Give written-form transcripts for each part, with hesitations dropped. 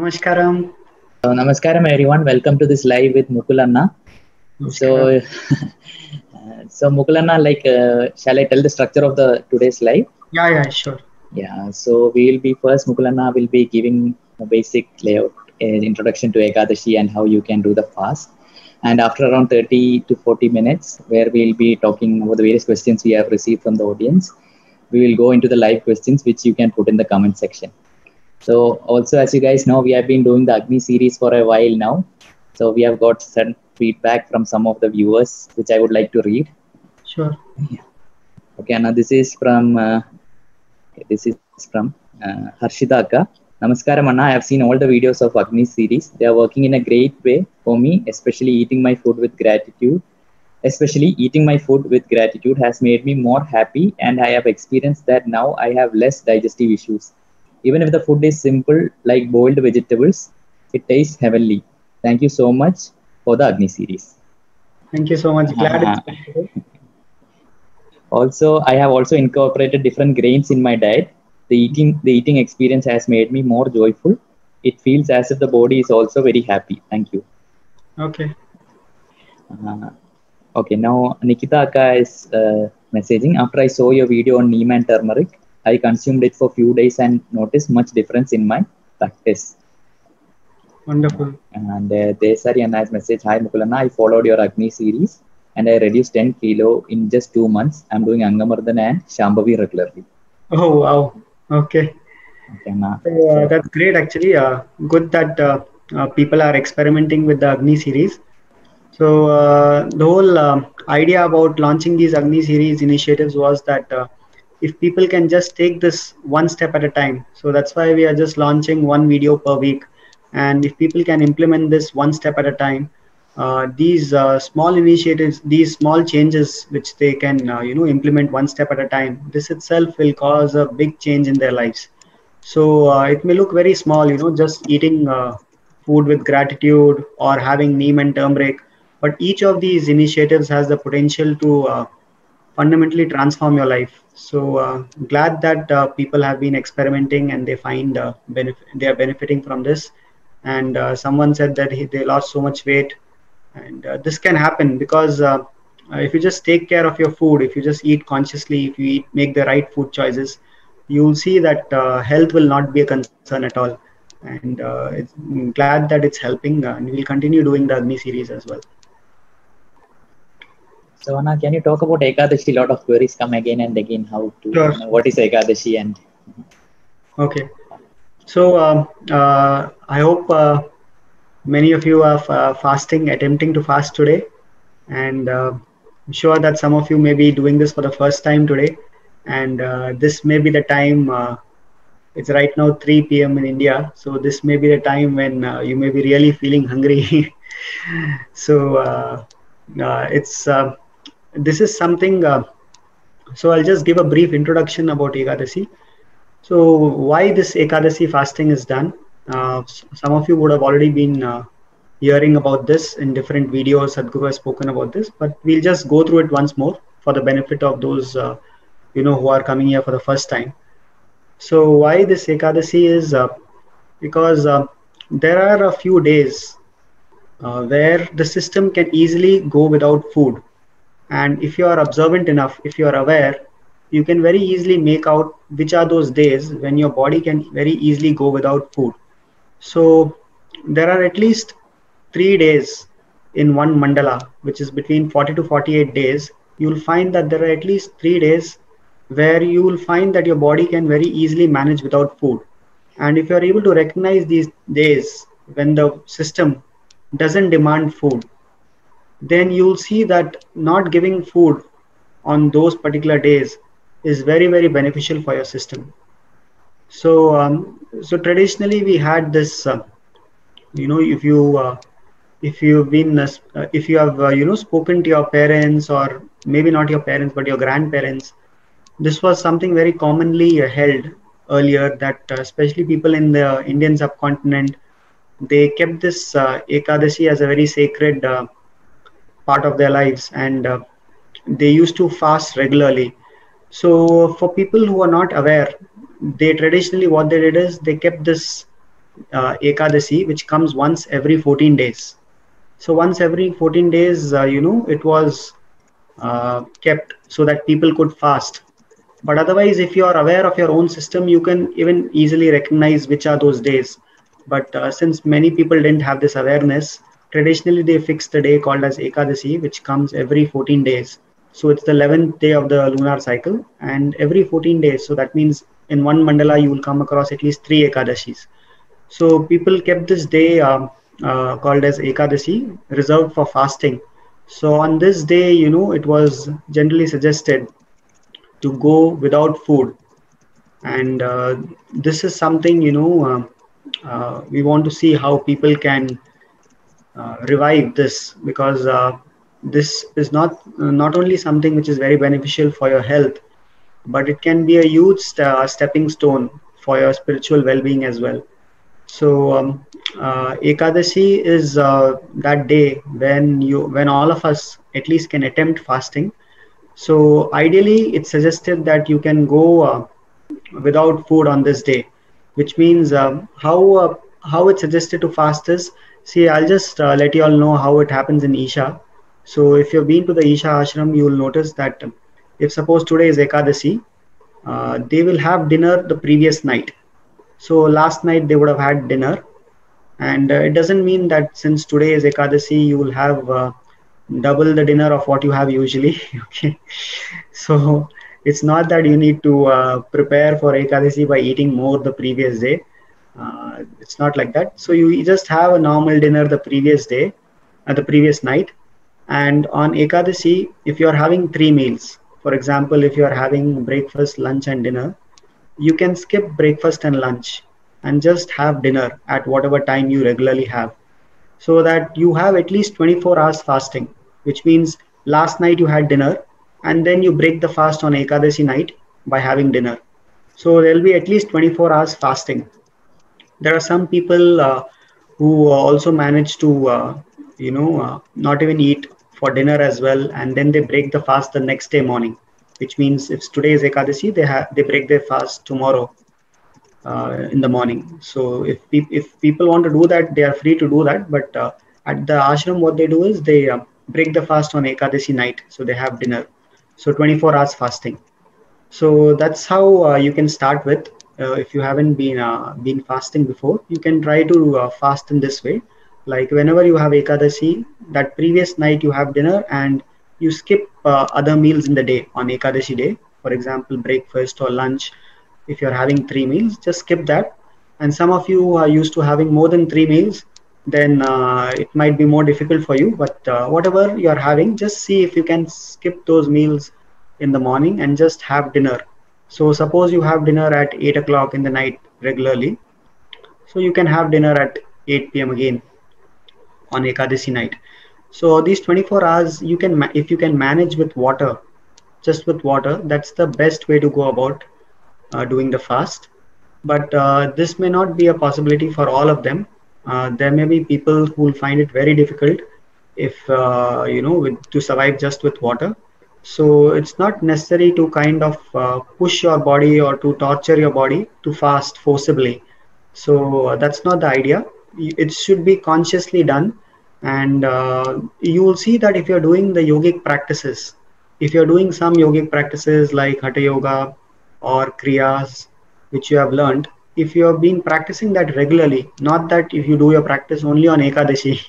Namaskaram. Namaskaram everyone. Welcome to this live with Mukulanna. Namaskaram. So Mukulanna, shall I tell the structure of the today's live? Yeah, sure. Yeah. So we will be first. Mukulanna will be giving a basic layout, introduction to Ekadashi and how you can do the fast. And after around 30 to 40 minutes, where we'll be talking about the various questions we have received from the audience, we will go into the live questions which you can put in the comment section. So also, as you guys know, we have been doing the Agni series for a while now. So we have got some feedback from some of the viewers, which I would like to read. Sure. Okay, now this is from Harshita Akka. Namaskaram Anna, I have seen all the videos of Agni series. They are working in a great way for me, especially eating my food with gratitude. Especially eating my food with gratitude has made me more happy, and I have experienced that now I have less digestive issues. Even if the food is simple, like boiled vegetables, it tastes heavenly. Thank you so much for the Agni series. Thank you so much. Glad it's possible. Also, I have also incorporated different grains in my diet. The eating experience has made me more joyful. It feels as if the body is also very happy. Thank you. Okay. Okay, now Nikita Akka is messaging. After I saw your video on neem and turmeric, I consumed it for a few days and noticed much difference in my practice. Wonderful. And Desari and has message, hi Mukulanna, I followed your Agni series and I reduced 10 kilo in just 2 months. I'm doing Angamardhan and Shambhavi regularly. Oh, wow. Okay. So, that's great actually. Good that people are experimenting with the Agni series. So the whole idea about launching these Agni series initiatives was that if people can just take this one step at a time. So that's why we are just launching one video per week. And if people can implement this one step at a time, these small initiatives, these small changes which they can implement one step at a time, this itself will cause a big change in their lives. So it may look very small, just eating food with gratitude or having neem and turmeric, but each of these initiatives has the potential to fundamentally transform your life. So glad that people have been experimenting and they find they are benefiting from this. And someone said that they lost so much weight, and this can happen because if you just take care of your food, if you just eat consciously, if you make the right food choices, you'll see that health will not be a concern at all. And I'm glad that it's helping, and we'll continue doing the Agni series as well. So Anna, can you talk about Ekadashi? A lot of queries come again and again. How to what is Ekadashi and okay. So I hope many of you are fasting, attempting to fast today, and I'm sure that some of you may be doing this for the first time today, and this may be the time. It's right now 3 p.m. in India, so this may be the time when you may be really feeling hungry. So this is something. So I'll just give a brief introduction about Ekadasi. So why this Ekadasi fasting is done? Some of you would have already been hearing about this in different videos. Sadhguru has spoken about this, but we'll just go through it once more for the benefit of those who are coming here for the first time. So why this Ekadasi is because there are a few days where the system can easily go without food, and if you are observant enough, if you are aware, you can very easily make out which are those days when your body can very easily go without food. So there are at least 3 days in one mandala, which is between 40 to 48 days. You'll find that there are at least 3 days where you will find that your body can very easily manage without food. And if you are able to recognize these days when the system doesn't demand food, then you'll see that not giving food on those particular days is very, very beneficial for your system. So so traditionally we had this if you've been if you have spoken to your parents, or maybe not your parents but your grandparents, this was something very commonly held earlier, that especially people in the Indian subcontinent, they kept this Ekadashi as a very sacred part of their lives, and they used to fast regularly. So for people who are not aware, they traditionally, what they did is they kept this Ekadasi, which comes once every 14 days. So once every 14 days, it was kept so that people could fast. But otherwise, if you are aware of your own system, you can even easily recognize which are those days. But since many people didn't have this awareness, traditionally they fixed a day called as Ekadasi, which comes every 14 days. So it's the 11th day of the lunar cycle, and every 14 days. So that means in one mandala, you will come across at least 3 Ekadashis. So people kept this day called as Ekadasi, reserved for fasting. So on this day, it was generally suggested to go without food, and this is something we want to see how people can revive this, because this is not only something which is very beneficial for your health, but it can be a huge stepping stone for your spiritual well-being as well. So Ekadasi is that day when all of us at least can attempt fasting. So ideally, it's suggested that you can go without food on this day, which means how it's suggested to fast is. See, I'll just let you all know how it happens in Isha. So if you've been to the Isha ashram, you will notice that if suppose today is Ekadasi, they will have dinner the previous night. So last night they would have had dinner, and it doesn't mean that since today is Ekadasi, you will have double the dinner of what you have usually. Okay, so it's not that you need to prepare for Ekadasi by eating more the previous day. It's not like that. So you just have a normal dinner the previous day, the previous night, and on Ekadasi, if you are having 3 meals, for example, if you are having breakfast, lunch, and dinner, you can skip breakfast and lunch and just have dinner at whatever time you regularly have, so that you have at least 24 hours fasting, which means last night you had dinner and then you break the fast on Ekadasi night by having dinner. So there will be at least 24 hours fasting. There are some people who also manage to, not even eat for dinner as well, and then they break the fast the next day morning, which means if today is Ekadasi, they break their fast tomorrow in the morning. So if people want to do that, they are free to do that. But at the ashram, what they do is they break the fast on Ekadasi night, so they have dinner. So 24 hours fasting. So that's how you can start with. If you haven't been fasting before, you can try to fast in this way. Like whenever you have Ekadasi, that previous night you have dinner and you skip other meals in the day on Ekadashi day. For example, breakfast or lunch. If you're having 3 meals, just skip that. And some of you are used to having more than 3 meals, then it might be more difficult for you. But whatever you're having, just see if you can skip those meals in the morning and just have dinner. So suppose you have dinner at 8 o'clock in the night regularly, so you can have dinner at 8 p.m. again on Ekadasi night. So these 24 hours, you can if you can manage with water, just with water, that's the best way to go about doing the fast. But this may not be a possibility for all of them. There may be people who will find it very difficult if to survive just with water. So it's not necessary to kind of push your body or to torture your body to fast forcibly. So that's not the idea. It should be consciously done, and you will see that if you're doing the yogic practices, if you're doing some yogic practices like Hatha Yoga or Kriyas, which you have learned, if you have been practicing that regularly, not that if you do your practice only on Ekadashi,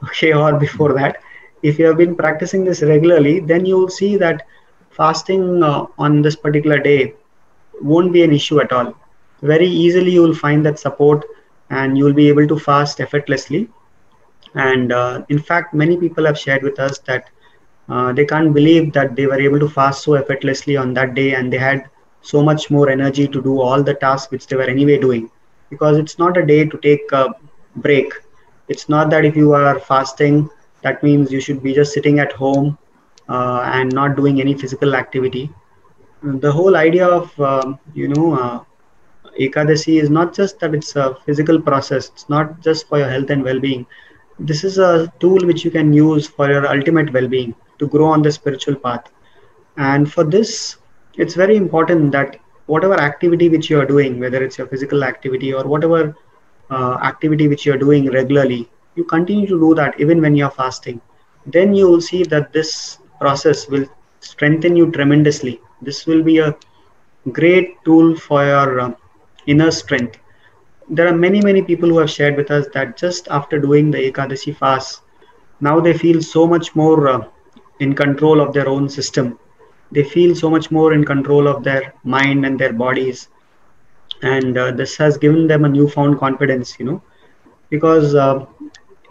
okay, or before that, if you have been practicing this regularly, then you will see that fasting on this particular day won't be an issue at all. Very easily you will find that support and you will be able to fast effortlessly. And in fact, many people have shared with us that they can't believe that they were able to fast so effortlessly on that day, and they had so much more energy to do all the tasks which they were anyway doing, because it's not a day to take a break. It's not that if you are fasting, that means you should be just sitting at home and not doing any physical activity. The whole idea of Ekadasi is not just that it's a physical process. It's not just for your health and well-being. This is a tool which you can use for your ultimate well-being, to grow on the spiritual path. And for this, it's very important that whatever activity which you are doing, whether it's your physical activity or whatever activity which you're doing regularly, you continue to do that even when you're fasting, then you will see that this process will strengthen you tremendously. This will be a great tool for your inner strength. There are many people who have shared with us that just after doing the Ekadashi fast, now they feel so much more in control of their own system. They feel so much more in control of their mind and their bodies, and this has given them a newfound confidence, because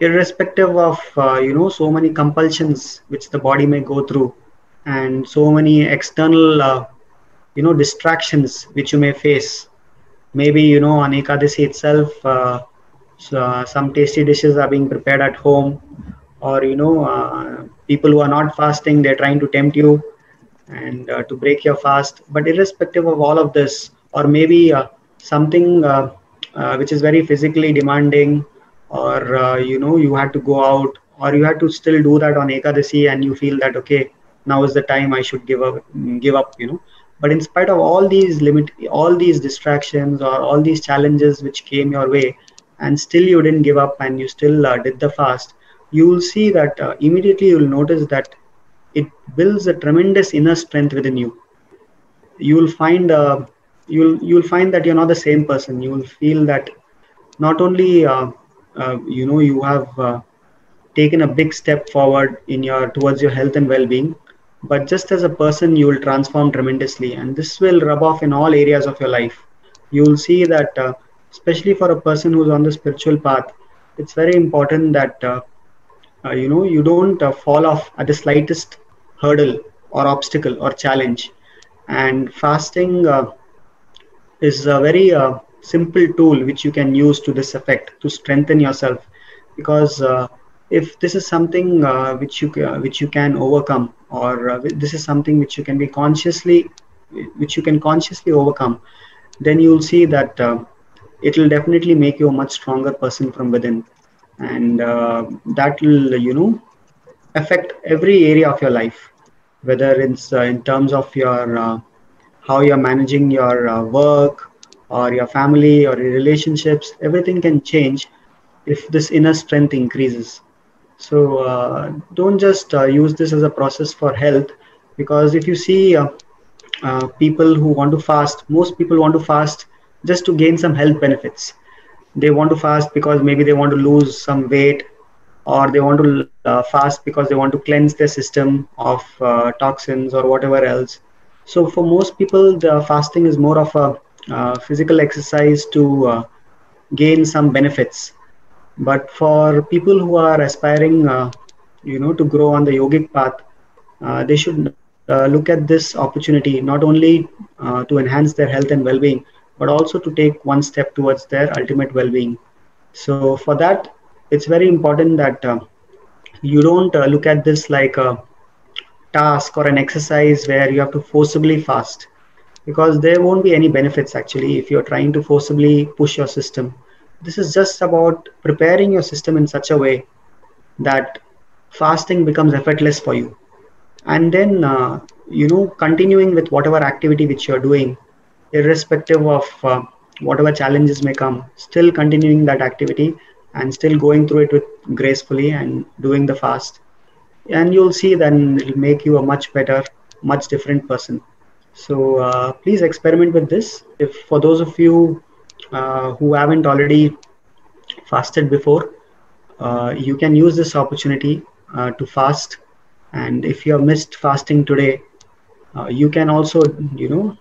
irrespective of so many compulsions which the body may go through, and so many external distractions which you may face. Maybe on Ekadasi itself, some tasty dishes are being prepared at home, or people who are not fasting, they're trying to tempt you and to break your fast. But irrespective of all of this, or maybe something which is very physically demanding, or you had to go out, or you had to still do that on Ekadasi, and you feel that okay, now is the time I should give up. But in spite of all these distractions, or all these challenges which came your way, and still you didn't give up, and you still did the fast, you will see that immediately you will notice that it builds a tremendous inner strength within you. You will find you'll find that you're not the same person. You will feel that not only you have taken a big step forward in your towards your health and well-being, but just as a person you will transform tremendously, and this will rub off in all areas of your life. You will see that especially for a person who's on the spiritual path, it's very important that you don't fall off at the slightest hurdle or obstacle or challenge. And fasting is a very simple tool which you can use to this effect to strengthen yourself, because if this is something which you can overcome, or this is something which you can consciously overcome, then you will see that it will definitely make you a much stronger person from within, and that will affect every area of your life, whether it's in terms of your how you're managing your work, or your family, or your relationships. Everything can change if this inner strength increases. So don't just use this as a process for health, because if you see people who want to fast, most people want to fast just to gain some health benefits. They want to fast because maybe they want to lose some weight, or they want to fast because they want to cleanse their system of toxins or whatever else. So for most people, the fasting is more of a physical exercise to gain some benefits. But for people who are aspiring to grow on the yogic path, they should look at this opportunity not only to enhance their health and well-being, but also to take one step towards their ultimate well-being. So for that, it's very important that you don't look at this like a task or an exercise where you have to forcibly fast, because there won't be any benefits actually if you're trying to forcibly push your system. This is just about preparing your system in such a way that fasting becomes effortless for you, and then continuing with whatever activity which you're doing, irrespective of whatever challenges may come, still continuing that activity and still going through it with gracefully and doing the fast, and you'll see then it'll make you a much better, much different person. So please experiment with this. If for those of you who haven't already fasted before, you can use this opportunity to fast. And if you have missed fasting today, you can also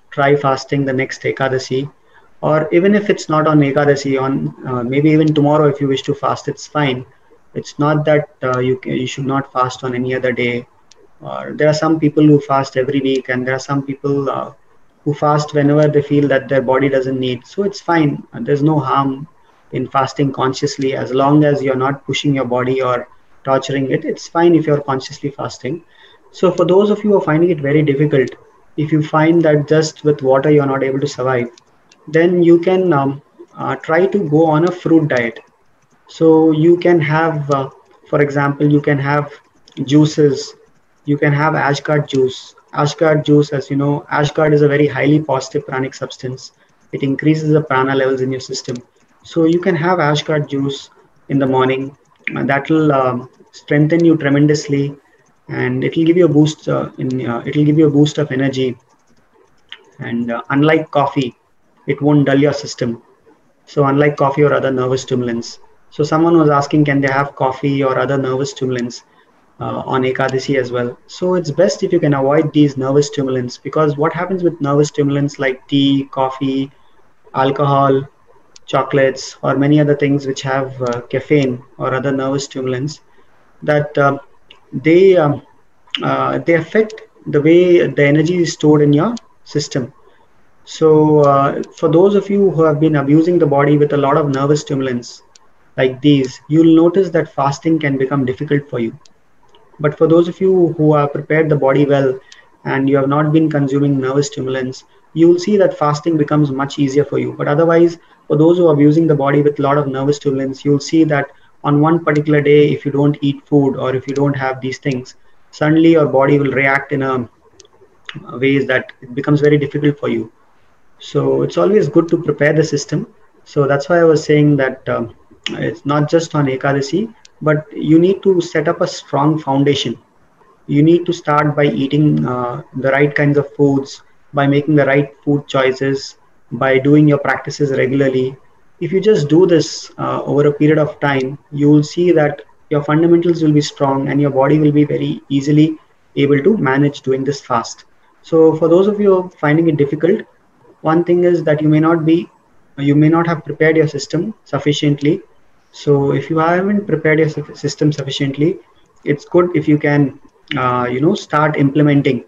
try fasting the next Ekadasi, or even if it's not on Ekadasi, on maybe even tomorrow if you wish to fast, it's fine. It's not that you should not fast on any other day. There are some people who fast every week, and there are some people who fast whenever they feel that their body doesn't need. So it's fine. There's no harm in fasting consciously, as long as you're not pushing your body or torturing it. It's fine if you're consciously fasting. So for those of you who are finding it very difficult, if you find that just with water you're not able to survive, then you can try to go on a fruit diet. So you can have, for example, you can have juices. You can have ashgard juice. Ashgard juice, as you know, ashgard is a very highly positive pranic substance. It increases the prana levels in your system. So you can have ashgard juice in the morning. That will strengthen you tremendously, and it will give you a boost it will give you a boost of energy. And unlike coffee, it won't dull your system. So unlike coffee or other nervous stimulants. So someone was asking, can they have coffee or other nervous stimulants on Ekadasi as well? So it's best if you can avoid these nervous stimulants, because what happens with nervous stimulants like tea, coffee, alcohol, chocolates, or many other things which have caffeine or other nervous stimulants, that they they affect the way the energy is stored in your system. So, for those of you who have been abusing the body with a lot of nervous stimulants like these, you'll notice that fasting can become difficult for you. But for those of you who have prepared the body well and you have not been consuming nervous stimulants, you will see that fasting becomes much easier for you. But otherwise, for those who are abusing the body with a lot of nervous stimulants, you'll see that on one particular day, if you don't eat food or if you don't have these things, suddenly your body will react in a ways that it becomes very difficult for you. So it's always good to prepare the system. So that's why I was saying that it's not just on Ekadasi, but you need to set up a strong foundation. You need to start by eating the right kinds of foods, by making the right food choices, by doing your practices regularly. If you just do this over a period of time, you will see that your fundamentals will be strong and your body will be very easily able to manage doing this fast. So for those of you finding it difficult, one thing is that you may not have prepared your system sufficiently. So if you haven't prepared your system sufficiently, it's good if you can start implementing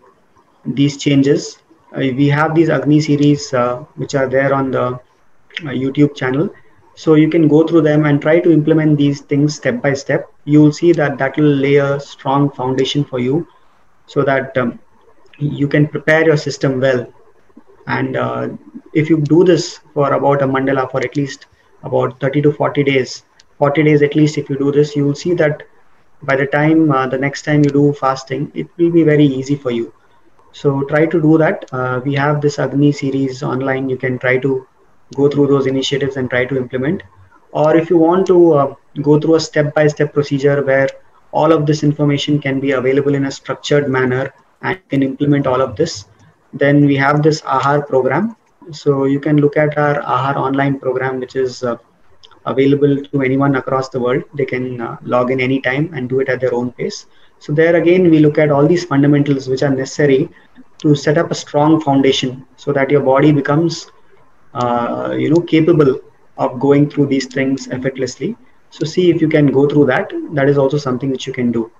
these changes. We have these Agni series which are there on the YouTube channel, so you can go through them and try to implement these things step by step. You will see that that will lay a strong foundation for you, so that you can prepare your system well. And if you do this for about a mandala for at least about 30 to 40 days, 40 days at least, if you do this, you will see that by the time the next time you do fasting, it will be very easy for you. So try to do that. We have this Agni series online. You can try to go through those initiatives and try to implement. Or if you want to go through a step-by-step procedure where all of this information can be available in a structured manner and you can implement all of this, then we have this AHAR program. So you can look at our AHAR online program, which is available to anyone across the world. They can log in anytime and do it at their own pace. So there again, we look at all these fundamentals which are necessary to set up a strong foundation so that your body becomes capable of going through these things effortlessly. So see if you can go through that. That is also something which you can do.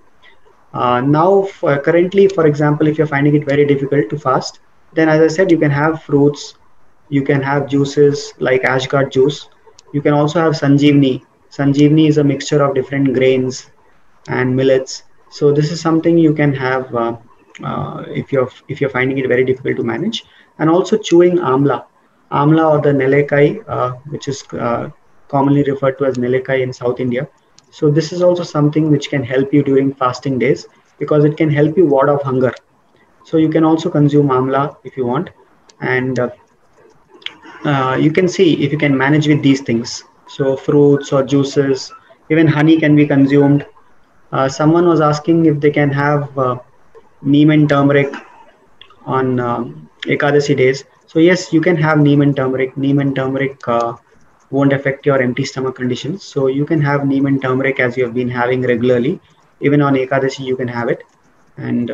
Now, currently, for example, if you're finding it very difficult to fast, then as I said, you can have fruits, you can have juices like ashgard juice. You can also have sanjeevni. Sanjeevni is a mixture of different grains and millets. So this is something you can have if you're finding it very difficult to manage. And also chewing amla or the nelekai, which is commonly referred to as nelekai in South India. So this is also something which can help you during fasting days, because it can help you ward off hunger. So you can also consume amla if you want, and you can see if you can manage with these things. So fruits or juices, even honey can be consumed. Someone was asking if they can have neem and turmeric on Ekadasi days. So yes, you can have neem and turmeric. Neem and turmeric won't affect your empty stomach conditions. So you can have neem and turmeric as you have been having regularly. Even on Ekadasi, you can have it. And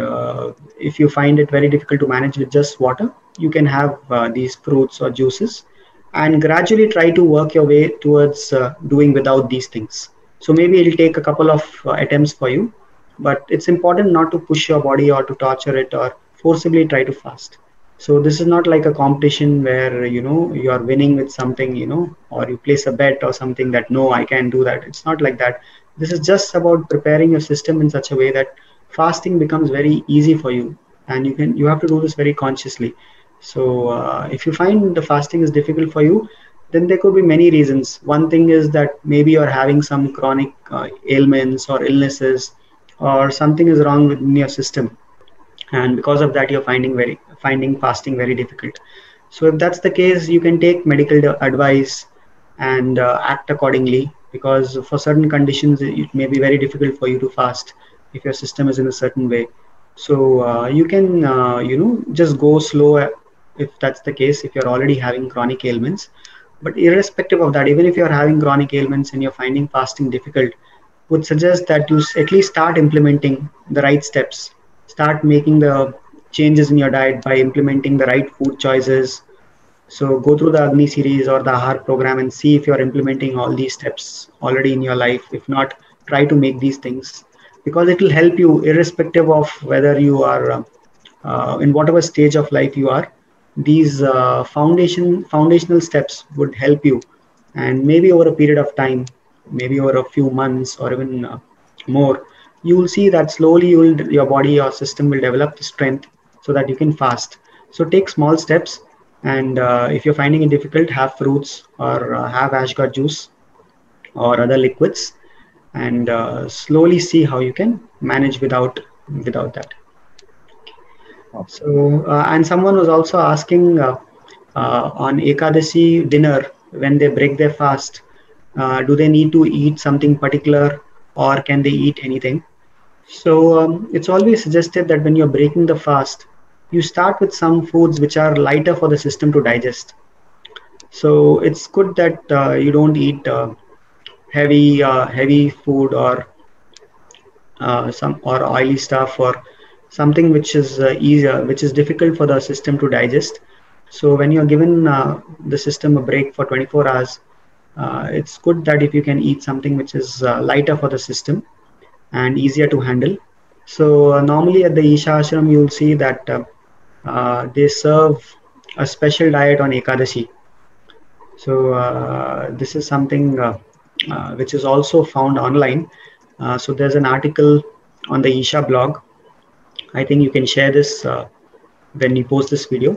if you find it very difficult to manage with just water, you can have these fruits or juices, and gradually try to work your way towards doing without these things. So maybe it'll take a couple of attempts for you, but it's important not to push your body or to torture it or forcibly try to fast. So this is not like a competition where you are winning with something, or you place a bet or something that no, I can't do that. It's not like that. This is just about preparing your system in such a way that fasting becomes very easy for you, and you have to do this very consciously. So if you find the fasting is difficult for you, then there could be many reasons. One thing is that maybe you're having some chronic ailments or illnesses, or something is wrong within your system, and because of that you're finding fasting very difficult. So if that's the case, you can take medical advice, and act accordingly, because for certain conditions it may be very difficult for you to fast if your system is in a certain way. So you can just go slow if that's the case, if you're already having chronic ailments. But irrespective of that, even if you're having chronic ailments and you're finding fasting difficult, would suggest that you at least start implementing the right steps, start making the changes in your diet by implementing the right food choices. So go through the Agni series or the Ahar program and see if you're implementing all these steps already in your life. If not, try to make these things, because it will help you irrespective of whether you are in whatever stage of life you are. These foundational steps would help you, and maybe over a period of time, maybe over a few months or even more, you will see that slowly your body, your system will develop the strength so that you can fast. So take small steps, and if you're finding it difficult, have fruits or have ashgar juice or other liquids, and slowly see how you can manage without that. Okay. So, and someone was also asking on Ekadashi dinner, when they break their fast, do they need to eat something particular or can they eat anything? So, it's always suggested that when you're breaking the fast, you start with some foods which are lighter for the system to digest. So, it's good that you don't eat heavy food or some or oily stuff or something which is easier, which is difficult for the system to digest. So when you're given the system a break for 24 hours, it's good that if you can eat something which is lighter for the system and easier to handle. So normally at the Isha Ashram, you'll see that they serve a special diet on Ekadashi. So this is something which is also found online. So there's an article on the Isha blog. I think you can share this when you post this video.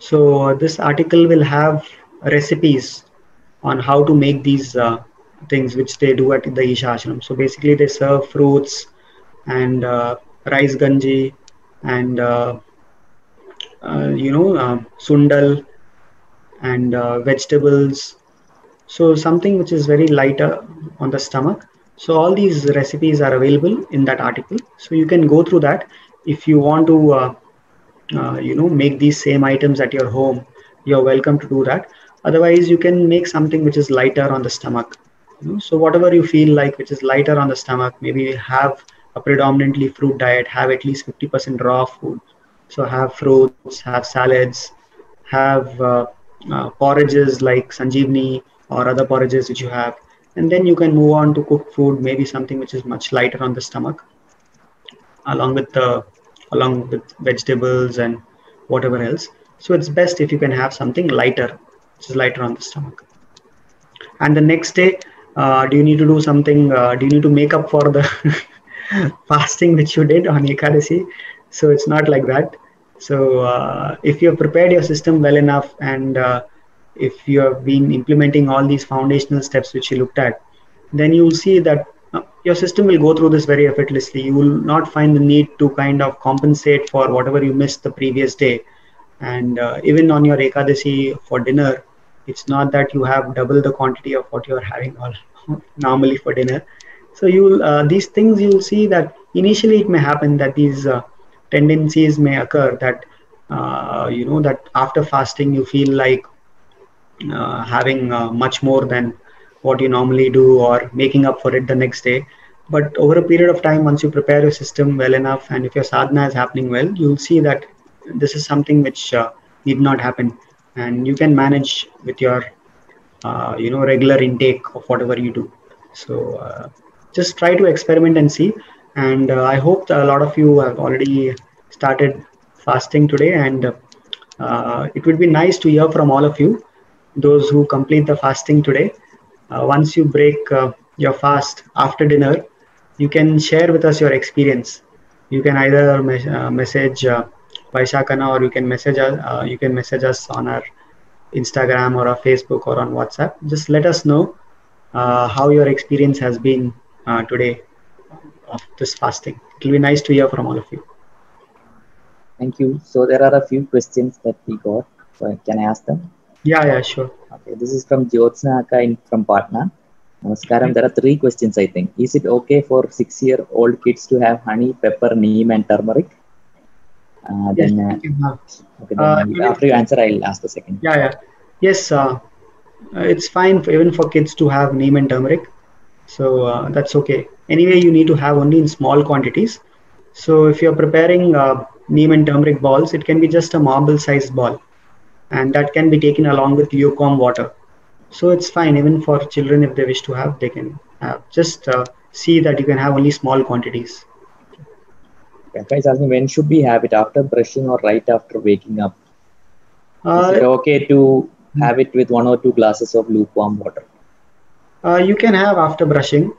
So this article will have recipes on how to make these things which they do at the Isha Ashram. So basically they serve fruits and rice ganji and sundal and vegetables. So something which is very lighter on the stomach. So all these recipes are available in that article. So you can go through that. If you want to make these same items at your home, you're welcome to do that. Otherwise you can make something which is lighter on the stomach. So whatever you feel like which is lighter on the stomach, maybe have a predominantly fruit diet, have at least 50% raw food. So have fruits, have salads, have porridges like sanjeevni or other porridges which you have, and then you can move on to cooked food, maybe something which is much lighter on the stomach, along with vegetables and whatever else. So it's best if you can have something lighter, which is lighter on the stomach. And the next day, do you need to do something? Do you need to make up for the fasting which you did on Ekadasi? So it's not like that. So if you have prepared your system well enough, and if you have been implementing all these foundational steps which you looked at, then you will see that your system will go through this very effortlessly. You will not find the need to kind of compensate for whatever you missed the previous day. And even on your Ekadasi for dinner, it's not that you have double the quantity of what you're having all normally for dinner. So you'll these things, you'll see that initially it may happen that these tendencies may occur, that that after fasting you feel like having much more than what you normally do, or making up for it the next day. But over a period of time, once you prepare your system well enough, and if your sadhana is happening well, you'll see that this is something which need not happen, and you can manage with your regular intake of whatever you do. So just try to experiment and see. And I hope that a lot of you have already started fasting today, and it would be nice to hear from all of you, those who complete the fasting today. Once you break your fast after dinner, you can share with us your experience. You can either message Vaishakana, or you can message us on our Instagram or our Facebook or on WhatsApp. Just let us know how your experience has been today of this fasting. It will be nice to hear from all of you. Thank you. So there are a few questions that we got. So can I ask them? Yeah, sure. Okay, this is from Jyotsna Akka from Patna. Namaskaram. There are 3 questions, I think. Is it okay for 6-year-old kids to have honey, pepper, neem, and turmeric? Yes, Then, you can have. okay, then Even, after you answer, I'll ask the second. yeah. Yes, it's fine for, even for kids to have neem and turmeric. So that's okay. Anyway, you need to have only in small quantities. So if you're preparing neem and turmeric balls, it can be just a marble-sized ball, and that can be taken along with lukewarm water. So it's fine even for children if they wish to have, they can have. Just see that you can have only small quantities. Kaka is asking when should we have it, after brushing or right after waking up? Is Uh, it okay to have it with 1 or 2 glasses of lukewarm water? you can have after brushing.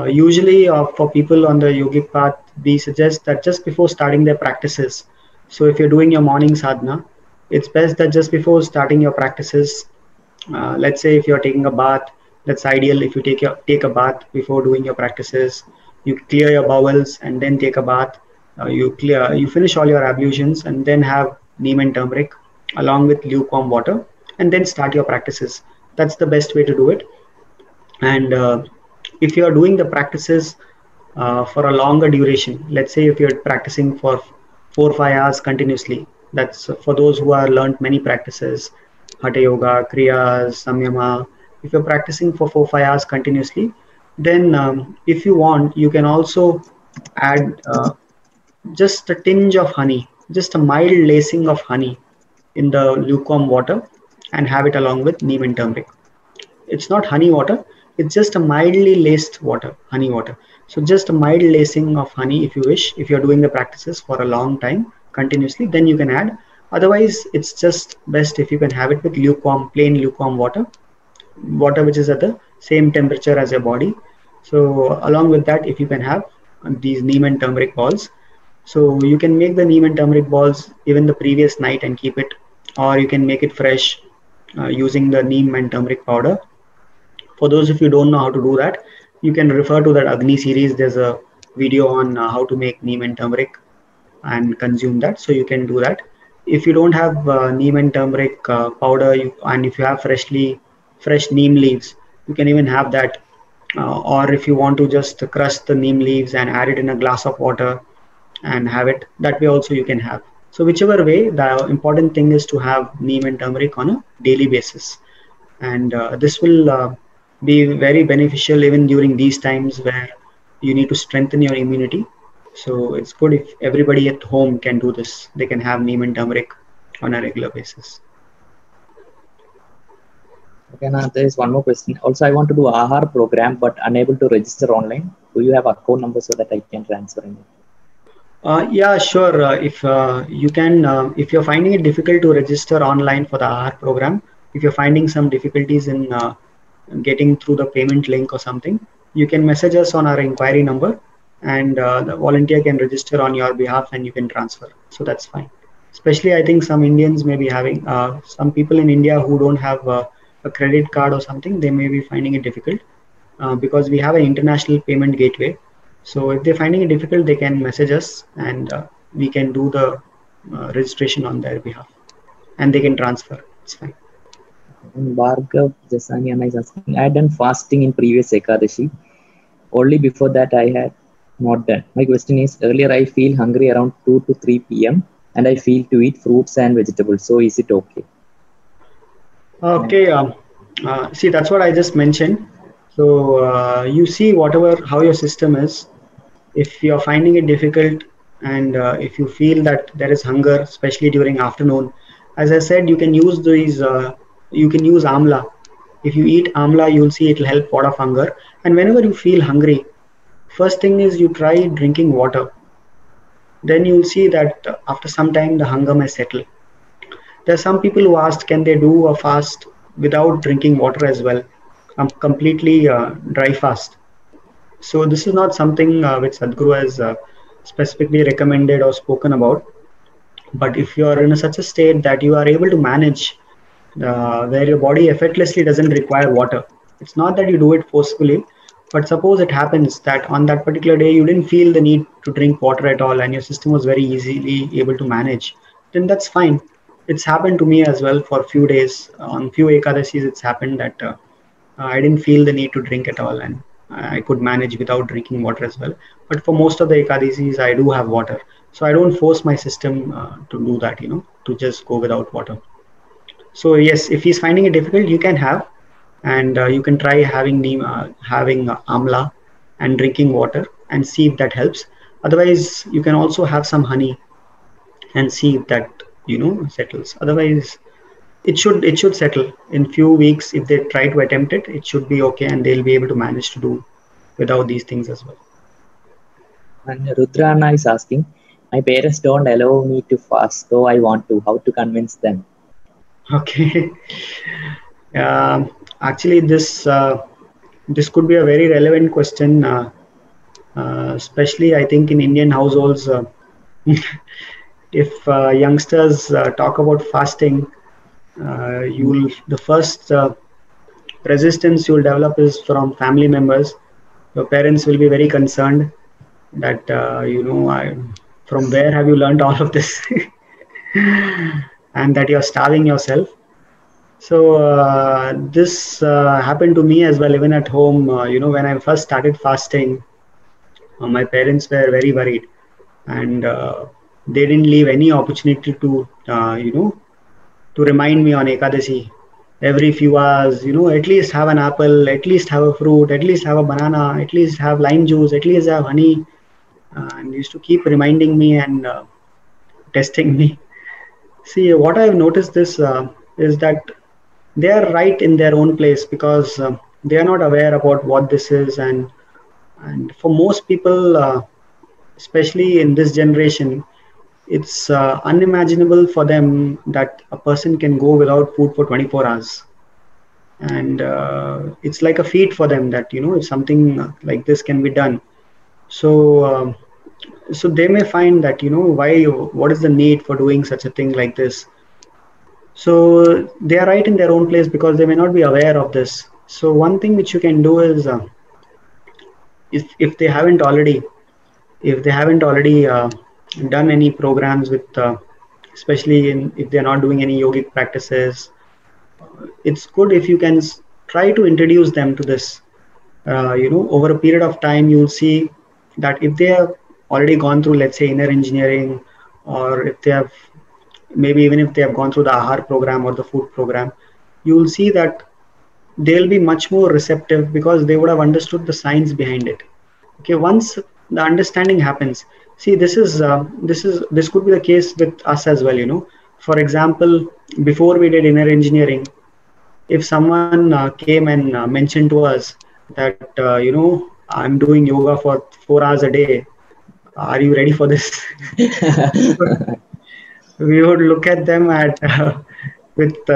Usually, for people on the yogic path, we suggest that just before starting their practices. So, if you're doing your morning sadhana, it's best that just before starting your practices, let's say if you're taking a bath, that's ideal. If you take a bath before doing your practices, you clear your bowels and then take a bath. You finish all your ablutions and then have neem and turmeric along with lukewarm water, and then start your practices. That's the best way to do it. And if you are doing the practices for a longer duration, let's say if you're practicing for 4 or 5 hours continuously, that's for those who are learned many practices, hatha yoga, kriyas, samyama. If you're practicing for 4 or 5 hours continuously, then if you want, you can also add just a tinge of honey, just a mild lacing of honey in the lukewarm water, and have it along with neem and turmeric. It's not honey water, it's just a mildly laced water, honey water. So just a mild lacing of honey if you wish, if you're doing the practices for a long time continuously, then you can add. Otherwise it's just best if you can have it with lukewarm, plain lukewarm water, water which is at the same temperature as your body. So along with that, if you can have these neem and turmeric balls, so you can make the neem and turmeric balls even the previous night and keep it, or you can make it fresh using the neem and turmeric powder. For those of you who don't know how to do that, you can refer to that Agni series. There's a video on how to make neem and turmeric and consume that. So you can do that. If you don't have neem and turmeric powder, and if you have fresh neem leaves, you can even have that. Or if you want to just crush the neem leaves and add it in a glass of water and have it, that way also you can have. So whichever way, the important thing is to have neem and turmeric on a daily basis, and this will be very beneficial even during these times where you need to strengthen your immunity. So it's good if everybody at home can do this. They can have neem and turmeric on a regular basis. Okay, now there is one more question. Also, I want to do Ahar program but unable to register online. Do you have account number so that I can transfer in? Yeah, sure. If you can, if you're finding it difficult to register online for the AHAR program, if you're finding some difficulties in getting through the payment link or something, you can message us on our inquiry number, and the volunteer can register on your behalf and you can transfer. So that's fine. Especially, I think some Indians may be having, some people in India who don't have a credit card or something, they may be finding it difficult because we have an international payment gateway. So if they're finding it difficult, they can message us, and we can do the registration on their behalf, and they can transfer. It's fine. And Bhargav Jasaniana is asking, I had done fasting in previous Ekadashi. Only before that I had not done. My question is, earlier I feel hungry around 2 to 3 p.m. and I feel to eat fruits and vegetables. So is it okay? Okay. See, that's what I just mentioned. So you see whatever how your system is. If you're finding it difficult, and if you feel that there is hunger, especially during afternoon, as I said, you can use these. You can use amla. If you eat amla, you'll see it'll help ward off hunger. And whenever you feel hungry, first thing is you try drinking water. Then you'll see that after some time the hunger may settle. There are some people who asked, can they do a fast without drinking water as well? Completely dry fast. So this is not something which Sadhguru has specifically recommended or spoken about. But if you are in such a state that you are able to manage, where your body effortlessly doesn't require water, it's not that you do it forcefully, but suppose it happens that on that particular day you didn't feel the need to drink water at all and your system was very easily able to manage, then that's fine. it's happened to me as well for a few days. On few Ekadashis, it's happened that I didn't feel the need to drink at all, and I could manage without drinking water as well. But for most of the Ekadashis, I do have water, so I don't force my system to do that. To just go without water. So yes, if he's finding it difficult, you can have, and you can try having amla and drinking water and see if that helps. Otherwise, you can also have some honey and see if that settles. Otherwise, it should settle in few weeks. If they try to attempt it, it should be okay, and they'll be able to manage to do without these things as well. And Rudrana is asking, my parents don't allow me to fast, though I want to. How to convince them? Okay. Actually, this could be a very relevant question, especially I think in Indian households. If youngsters talk about fasting, the first resistance you'll develop is from family members. Your parents will be very concerned that from where have you learned all of this, and that you're starving yourself. So this happened to me as well, even at home. When I first started fasting, my parents were very worried, and they didn't leave any opportunity to remind me on Ekadashi. Every few hours, at least have an apple, at least have a fruit, at least have a banana, at least have lime juice, at least have honey, and used to keep reminding me and testing me. See, what I've noticed is that they are right in their own place, because they are not aware about what this is, and for most people, especially in this generation, it's unimaginable for them that a person can go without food for 24 hours, and it's like a feat for them that if something like this can be done. So they may find that what is the need for doing such a thing like this. So they are right in their own place because they may not be aware of this. So one thing which you can do is, if they haven't already done any programs with, especially if they're not doing any yogic practices, it's good if you can try to introduce them to this. Over a period of time, you'll see that if they have already gone through, let's say, inner engineering, or if they have, maybe even if they have gone through the Ahar program or the food program, you will see that they'll be much more receptive because they would have understood the science behind it. Okay, once the understanding happens, see, this could be the case with us as well. For example, before we did inner engineering, if someone came and mentioned to us that I'm doing yoga for 4 hours a day, are you ready for this? We would look at them with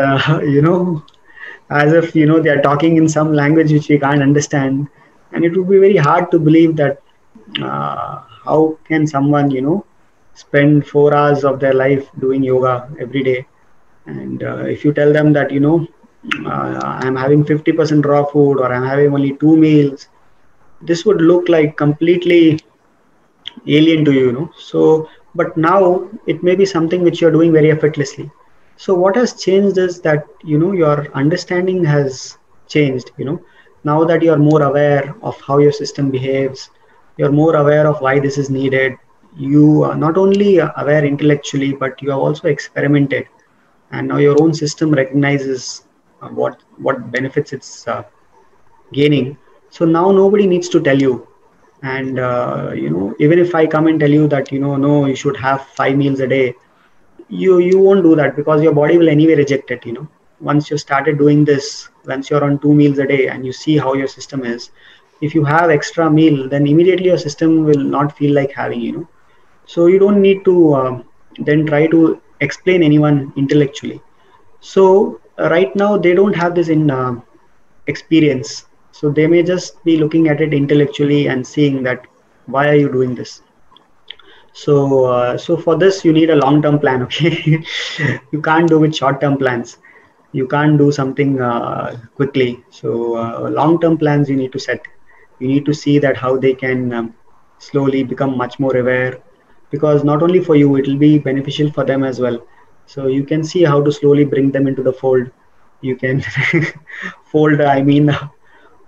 as if they are talking in some language which we can't understand, and it would be very hard to believe that how can someone spend 4 hours of their life doing yoga every day. And if you tell them that I'm having 50% raw food, or I'm having only 2 meals, this would look like completely alien to you. So but now it may be something which you're doing very effortlessly. So what has changed is that your understanding has changed. Now that you're more aware of how your system behaves, you're more aware of why this is needed. You are not only aware intellectually, but you have also experimented, and now your own system recognizes what benefits it's gaining. So now nobody needs to tell you. And even if I come and tell you that no, you should have 5 meals a day, you won't do that, because your body will anyway reject it. Once you started doing this, once you're on 2 meals a day and you see how your system is, if you have extra meal, then immediately your system will not feel like having. So you don't need to then try to explain anyone intellectually. So right now they don't have this in experience, so they may just be looking at it intellectually and seeing that why are you doing this. So for this you need a long-term plan. Okay. You can't do with short-term plans. You can't do something quickly. So long-term plans you need to set. You need to see that how they can slowly become much more aware, because not only for you, it will be beneficial for them as well. So you can see how to slowly bring them into the fold. You can fold, I mean,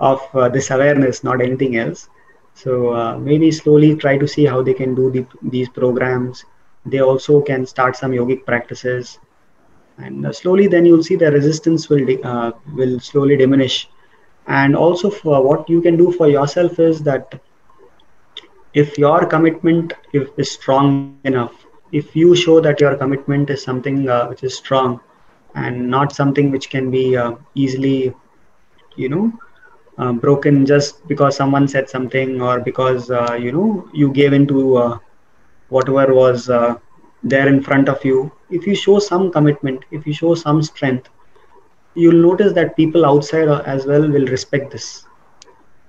of this awareness, not anything else. So maybe slowly try to see how they can do these programs. They also can start some yogic practices, and slowly then you'll see the resistance will slowly diminish. And also, for what you can do for yourself is that if your commitment is strong enough, if you show that your commitment is something which is strong and not something which can be easily, you know, broken just because someone said something, or because you gave into whatever was there in front of you. If you show some commitment, if you show some strength, you'll notice that people outside as well will respect this.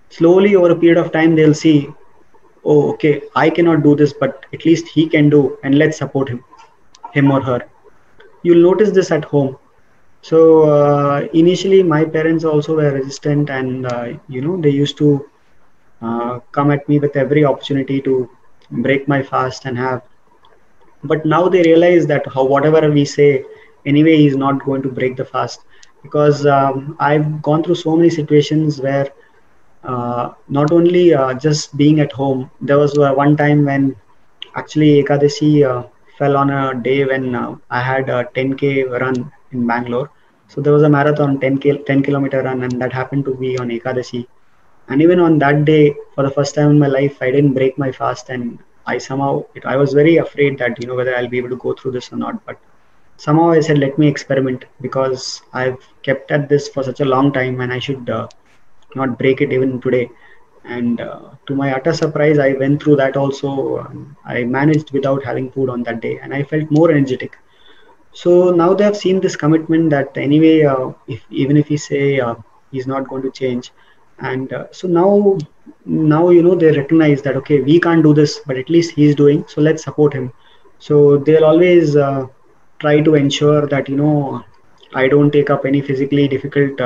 Slowly over a period of time they'll see, oh okay, I cannot do this, but at least he can do, and let's support him or her. You'll notice this at home. So initially my parents also were resistant, and they used to come at me with every opportunity to break my fast and have. But now they realize that how whatever we say, anyway, he's not going to break the fast, because I've gone through so many situations where not only just being at home. There was one time when actually Ekadashi fell on a day when I had a 10K run in Bangalore. So there was a marathon 10 kilometer run, and that happened to be on Ekadashi. And even on that day, for the first time in my life, I didn't break my fast, and I was very afraid that whether I'll be able to go through this or not. But somehow I said, let me experiment, because I've kept at this for such a long time, and I should not break it even today. And to my utter surprise, I went through that also. I managed without having food on that day, and I felt more energetic. So now they have seen this commitment that anyway, if even if we say he's not going to change, and so now they recognize that okay, we can't do this, but at least he's doing. So let's support him. So they'll always try to ensure that I don't take up any physically difficult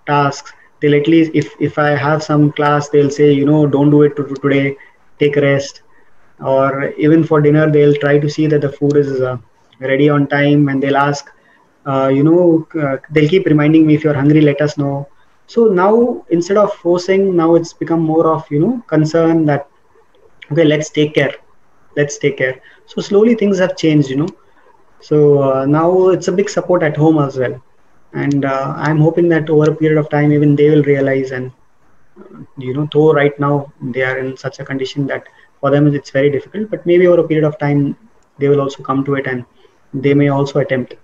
tasks. They'll at least, if I have some class, they'll say don't do it today, take a rest. Or even for dinner, they'll try to see that the food is ready on time, and they'll ask, they'll keep reminding me, if you're hungry, let us know. So now instead of forcing, now it's become more of concern that okay, let's take care. So slowly things have changed. So now it's a big support at home as well. And I'm hoping that over a period of time, even they will realize. And though right now they are in such a condition that for them it's very difficult, but maybe over a period of time they will also come to it, and they may also attempt.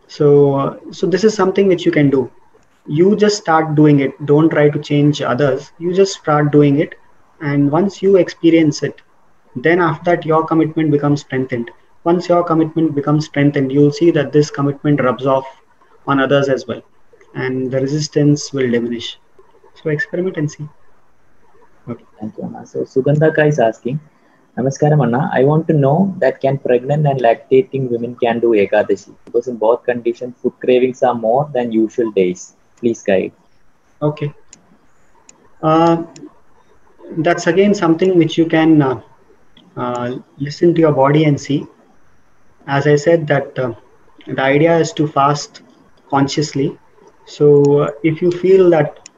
So this is something which you can do. You just start doing it. Don't try to change others. You just start doing it, and once you experience it, then after that your commitment becomes strengthened. Once your commitment becomes strengthened, you'll see that this commitment rubs off on others as well, and the resistance will diminish. So experiment and see. Okay. Thank you, Anna. So Sugandhaka is asking, Namaskaram, Anna. I want to know that can pregnant and lactating women can do Ekadashi? Because in both conditions, food cravings are more than usual days. Please guide. Okay. That's again something which you can listen to your body and see. As I said, that the idea is to fast consciously. So if you feel that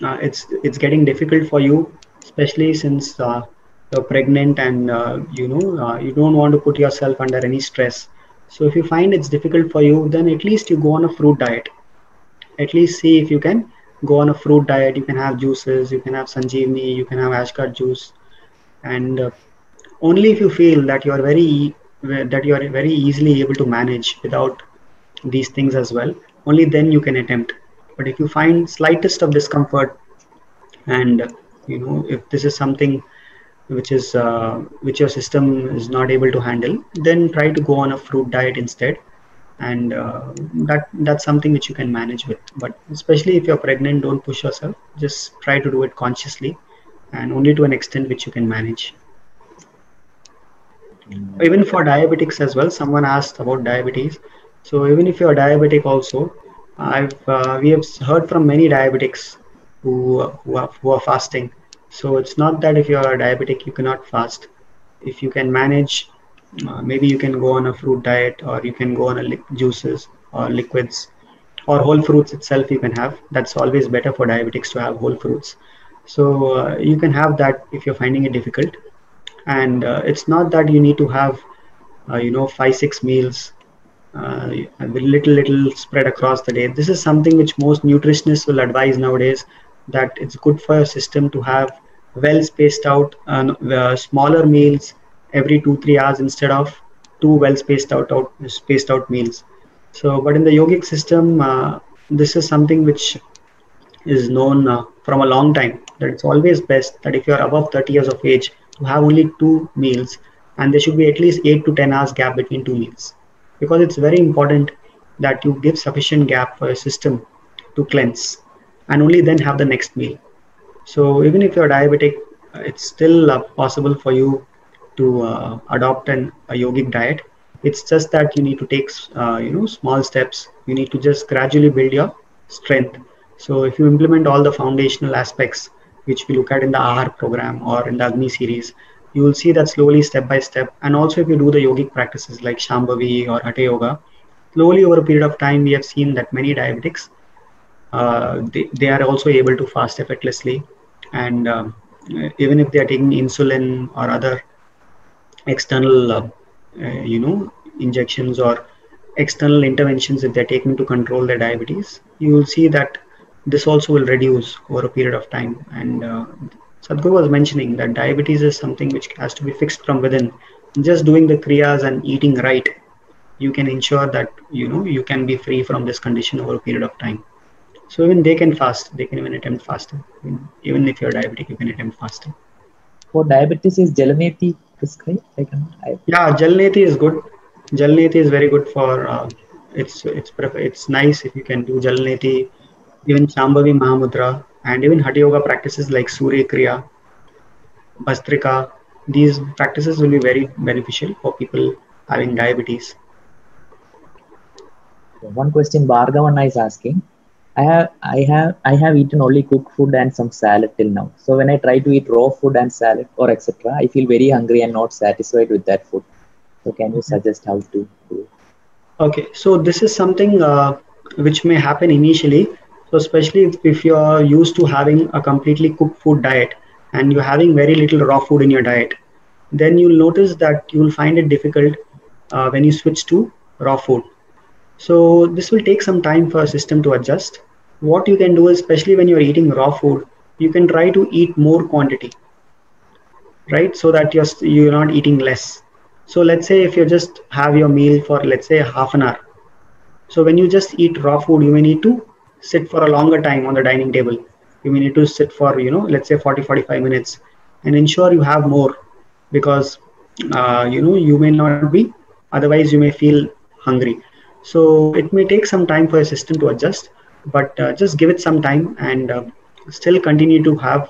it's getting difficult for you, especially since you're pregnant, and you don't want to put yourself under any stress. So if you find it's difficult for you, then at least you go on a fruit diet. At least see if you can go on a fruit diet. You can have juices, you can have sanjeevani, you can have ashgard juice. And only if you feel that you are very easily able to manage without these things as well, only then you can attempt. But if you find slightest of discomfort, and if this is something which your system is not able to handle, then try to go on a fruit diet instead. And that's something which you can manage with. But especially if you're pregnant, don't push yourself. Just try to do it consciously, and only to an extent which you can manage. Even for diabetics as well, someone asked about diabetes. So even if you're diabetic also, we have heard from many diabetics who are fasting. So it's not that if you are diabetic you cannot fast. If you can manage maybe you can go on a fruit diet, or you can go on a juices or liquids, or whole fruits itself you can have. That's always better for diabetics to have whole fruits. So you can have that if you're finding it difficult. And it's not that you need to have 5 6 meals, with little spread across the day. This is something which most nutritionists will advise nowadays, that it's good for your system to have well spaced out smaller meals every 2 3 hours instead of two well spaced out meals. So, but in the yogic system, this is something which is known from a long time, that it's always best that if you're above 30 years of age, to have only two meals, and there should be at least 8 to 10 hours gap between two meals, because it's very important that you give sufficient gap for your system to cleanse, and only then have the next meal. So even if you're diabetic, it's still possible for you to adopt a yogic diet. It's just that you need to take small steps. You need to just gradually build your strength. So if you implement all the foundational aspects which we look at in the AHAR program or in the Agni series, you will see that slowly, step by step. And also if you do the yogic practices like Shambhavi or Hatha Yoga, slowly over a period of time, we have seen that many diabetics, they are also able to fast effortlessly. And even if they are taking insulin or other external injections or external interventions, if they're taking to control their diabetes, you will see that this also will reduce over a period of time. And Sadhguru was mentioning that diabetes is something which has to be fixed from within. Just doing the kriyas and eating right, you can ensure that you can be free from this condition over a period of time. So even they can fast, they can even attempt fasting. Even if you're diabetic, you can attempt fasting. For diabetes, is Jalneti prescribed? Yeah, Jalneti is good. Jalneti is very good for, it's nice if you can do Jalneti, even Shambhavi Mahamudra, and even Hatha Yoga practices like Surya Kriya, Bhastrika. These practices will be very beneficial for people having diabetes. One question Bhargavanna is asking. I have eaten only cooked food and some salad till now. So when I try to eat raw food and salad or etc., I feel very hungry and not satisfied with that food. So can you suggest how to do it? Okay, so this is something which may happen initially. So especially if you're used to having a completely cooked food diet and you're having very little raw food in your diet, then you'll notice that you'll find it difficult when you switch to raw food. So this will take some time for a system to adjust. What you can do is, especially when you're eating raw food, you can try to eat more quantity, right? So that you're not eating less. So let's say if you just have your meal for, let's say, half an hour. So when you just eat raw food, you may need to sit for a longer time on the dining table. You may need to sit for, let's say 40-45 minutes, and ensure you have more, because you may not be, otherwise you may feel hungry. So it may take some time for your system to adjust, but just give it some time, and still continue to have.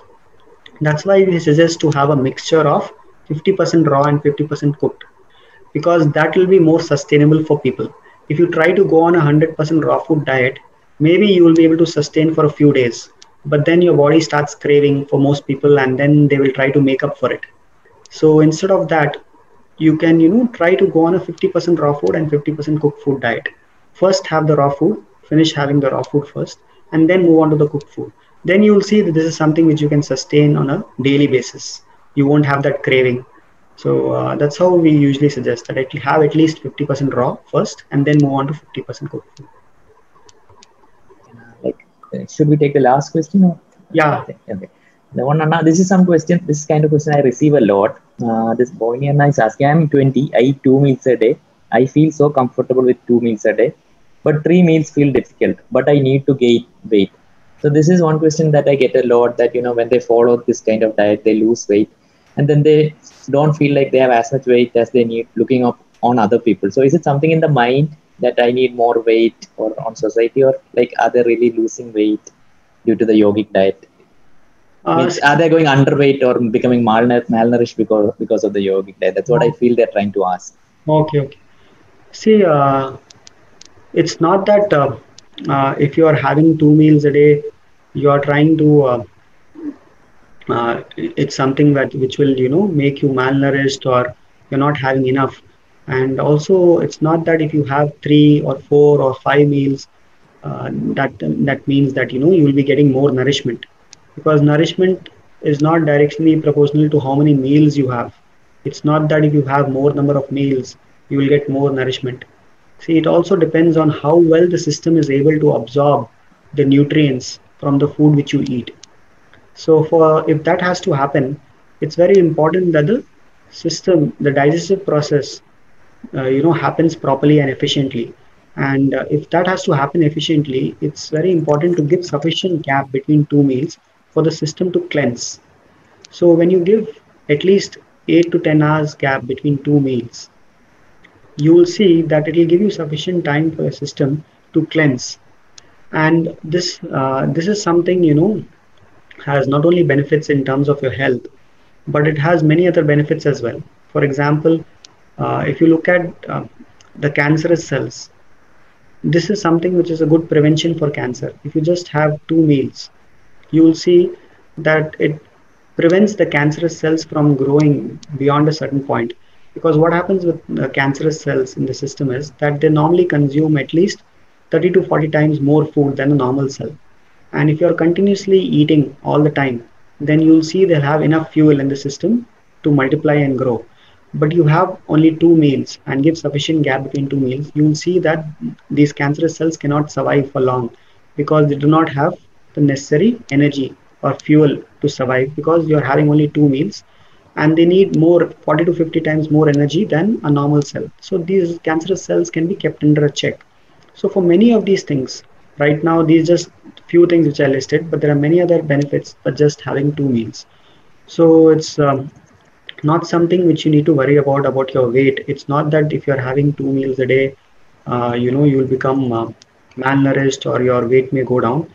That's why we suggest to have a mixture of 50% raw and 50% cooked, because that will be more sustainable for people. If you try to go on a 100% raw food diet, maybe you will be able to sustain for a few days, but then your body starts craving for most people, and then they will try to make up for it. So instead of that, you can try to go on a 50% raw food and 50% cooked food diet. First have the raw food, finish having the raw food first, and then move on to the cooked food. Then you will see that this is something which you can sustain on a daily basis. You won't have that craving. So that's how we usually suggest that I have at least 50% raw first, and then move on to 50% cooked food. Should we take the last question? Or? Yeah. Okay. The one, Anna, this is some question. This kind of question I receive a lot. This boy Anna is asking. I'm 20. I eat 2 meals a day. I feel so comfortable with 2 meals a day, but 3 meals feel difficult. But I need to gain weight. So this is one question that I get a lot. That when they follow this kind of diet, they lose weight, and then they don't feel like they have as much weight as they need, looking up on other people. So is it something in the mind that I need more weight, or on society, or like are they really losing weight due to the yogic diet? Are they going underweight or becoming malnourished because of the yogic diet? That's what I feel they're trying to ask. Okay. See, it's not that if you are having 2 meals a day, you are trying to. It's something which will make you malnourished, or you're not having enough. And also, it's not that if you have 3 or 4 or 5 meals, that means that you will be getting more nourishment, because nourishment is not directly proportional to how many meals you have. It's not that if you have more number of meals, you will get more nourishment. See, it also depends on how well the system is able to absorb the nutrients from the food which you eat. So for if that has to happen, it's very important that the system, the digestive process, happens properly and efficiently. And if that has to happen efficiently, it's very important to give sufficient gap between 2 meals for the system to cleanse. So when you give at least 8 to 10 hours gap between 2 meals, you will see that it will give you sufficient time for your system to cleanse. And this is something has not only benefits in terms of your health, but it has many other benefits as well. For example, if you look at the cancerous cells, this is something which is a good prevention for cancer. If you just have 2 meals, you will see that it prevents the cancerous cells from growing beyond a certain point. Because what happens with cancerous cells in the system is that they normally consume at least 30 to 40 times more food than a normal cell. And if you're continuously eating all the time, then you'll see they'll have enough fuel in the system to multiply and grow. But you have only 2 meals and give sufficient gap between 2 meals, you will see that these cancerous cells cannot survive for long, because they do not have the necessary energy or fuel to survive, because you're having only 2 meals and they need more 40 to 50 times more energy than a normal cell. So these cancerous cells can be kept under a check. So for many of these things, right now, these just few things which I listed, but there are many other benefits for just having 2 meals. So it's not something which you need to worry about your weight. It's not that if you're having 2 meals a day, you'll become malnourished or your weight may go down.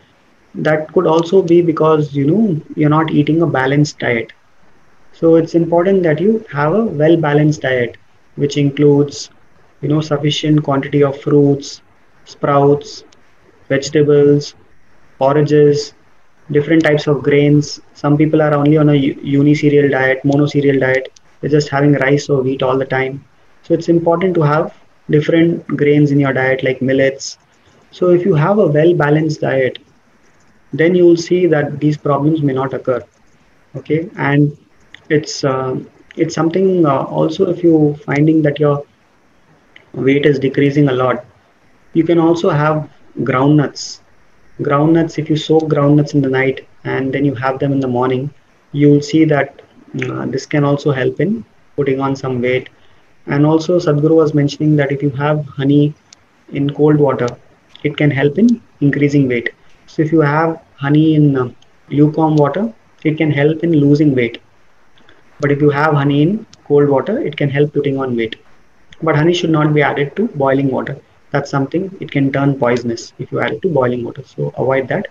That could also be because you're not eating a balanced diet. So it's important that you have a well balanced diet, which includes sufficient quantity of fruits, sprouts, vegetables, forages, different types of grains. Some people are only on a uni-cereal diet, mono-cereal diet. They're just having rice or wheat all the time. So it's important to have different grains in your diet, like millets. So if you have a well-balanced diet, then you will see that these problems may not occur. Okay, and it's uh, it's something also, if you finding that your weight is decreasing a lot, you can also have groundnuts. Groundnuts, if you soak groundnuts in the night and then you have them in the morning, you will see that this can also help in putting on some weight. And also, Sadhguru was mentioning that if you have honey in cold water, it can help in increasing weight. So, if you have honey in lukewarm water, it can help in losing weight. But if you have honey in cold water, it can help putting on weight. But honey should not be added to boiling water. That's something, it can turn poisonous if you add it to boiling water. So avoid that.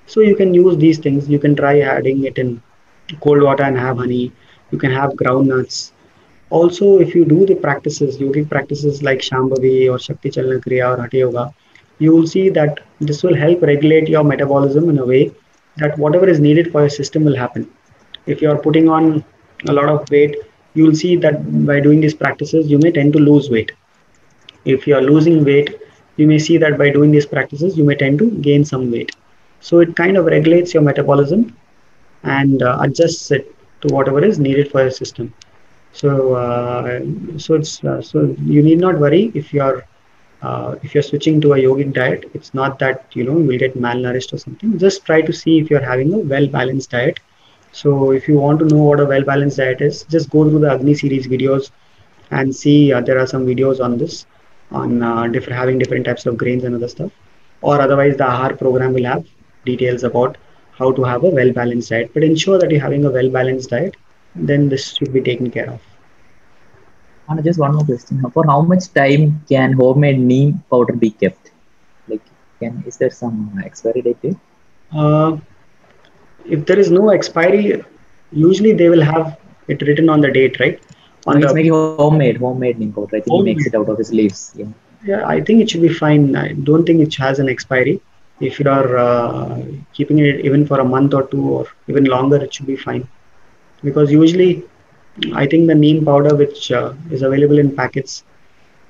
So you can use these things. You can try adding it in cold water and have honey. You can have groundnuts. Also, if you do the practices, yogic practices like Shambhavi or Shakti Chalana Kriya or Hatha Yoga, you will see that this will help regulate your metabolism in a way that whatever is needed for your system will happen. If you are putting on a lot of weight, you will see that by doing these practices, you may tend to lose weight. If you are losing weight, you may see that by doing these practices, you may tend to gain some weight. So it kind of regulates your metabolism and adjusts it to whatever is needed for your system. So, so you need not worry if you're switching to a yogic diet. It's not that you will get malnourished or something. Just try to see if you're having a well balanced diet. So, if you want to know what a well balanced diet is, just go through the Agni series videos and see. There are some videos on this, on different having different types of grains and other stuff. Or otherwise, the AHAR program will have details about how to have a well balanced diet. But ensure that you're having a well balanced diet, then this should be taken care of. And just one more question. For how much time can homemade neem powder be kept? Like, is there some expiry date? Uh, if there is no expiry, usually they will have it written on the date, right? On it's making homemade neem powder. I think he makes it out of his leaves. Yeah. Yeah, I think it should be fine. I don't think it has an expiry. If you are keeping it even for a month or two or even longer, it should be fine. Because usually, I think the neem powder which is available in packets,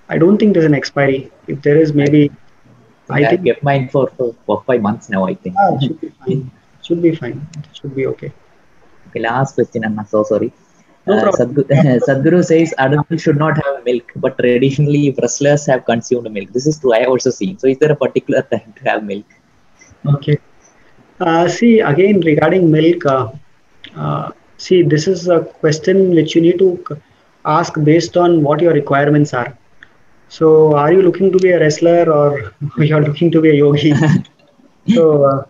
I don't think there's an expiry. If there is, I maybe think I I've think kept mine for 5 months now, I think. it should be fine. It should be fine. It should be okay. Okay, last question, Anna. So sorry. No problem. Sadhguru says adults should not have milk, but traditionally wrestlers have consumed milk. This is true. I have also seen. So is there a particular time to have milk? Okay. See, again, regarding milk, see, this is a question which you need to ask based on what your requirements are. So, are you looking to be a wrestler or you are looking to be a yogi? So,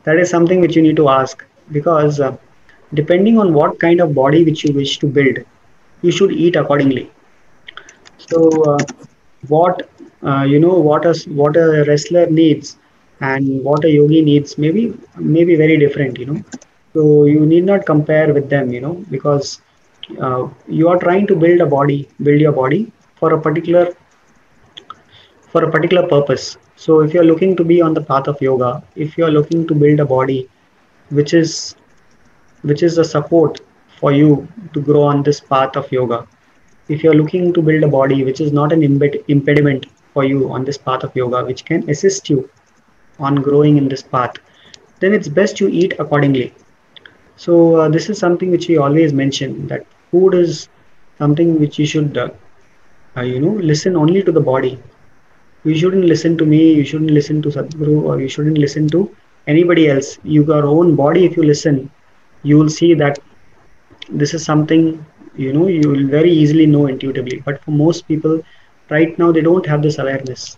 that is something which you need to ask, because depending on what kind of body which you wish to build, you should eat accordingly. So, what a wrestler needs and what a yogi needs, maybe very different. So you need not compare with them. Because you are trying to build your body for a particular purpose. So if you are looking to be on the path of yoga, if you are looking to build a body which is which is a support for you to grow on this path of yoga, if you're looking to build a body which is not an impediment for you on this path of yoga, which can assist you on growing in this path, then it's best you eat accordingly. So this is something which we always mention, that food is something which you should listen only to the body. You shouldn't listen to me, you shouldn't listen to Sadhguru, or you shouldn't listen to anybody else. Your own body, if you listen, you will see that this is something, you will very easily know intuitively. But for most people right now, they don't have this awareness.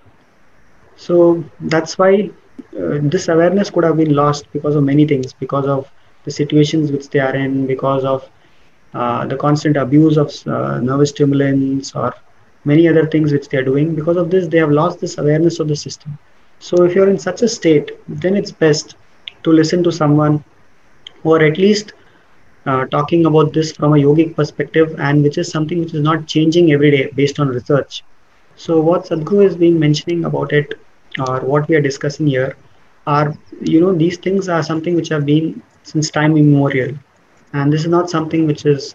So that's why this awareness could have been lost because of many things, because of the situations which they are in, because of the constant abuse of nervous stimulants, or many other things which they are doing. Because of this, they have lost this awareness of the system. So if you're in such a state, then it's best to listen to someone, or at least talking about this from a yogic perspective, and which is something which is not changing every day based on research. So what Sadhguru has been mentioning about it, or what we are discussing here, are, these things are something which have been since time immemorial, and this is not something which is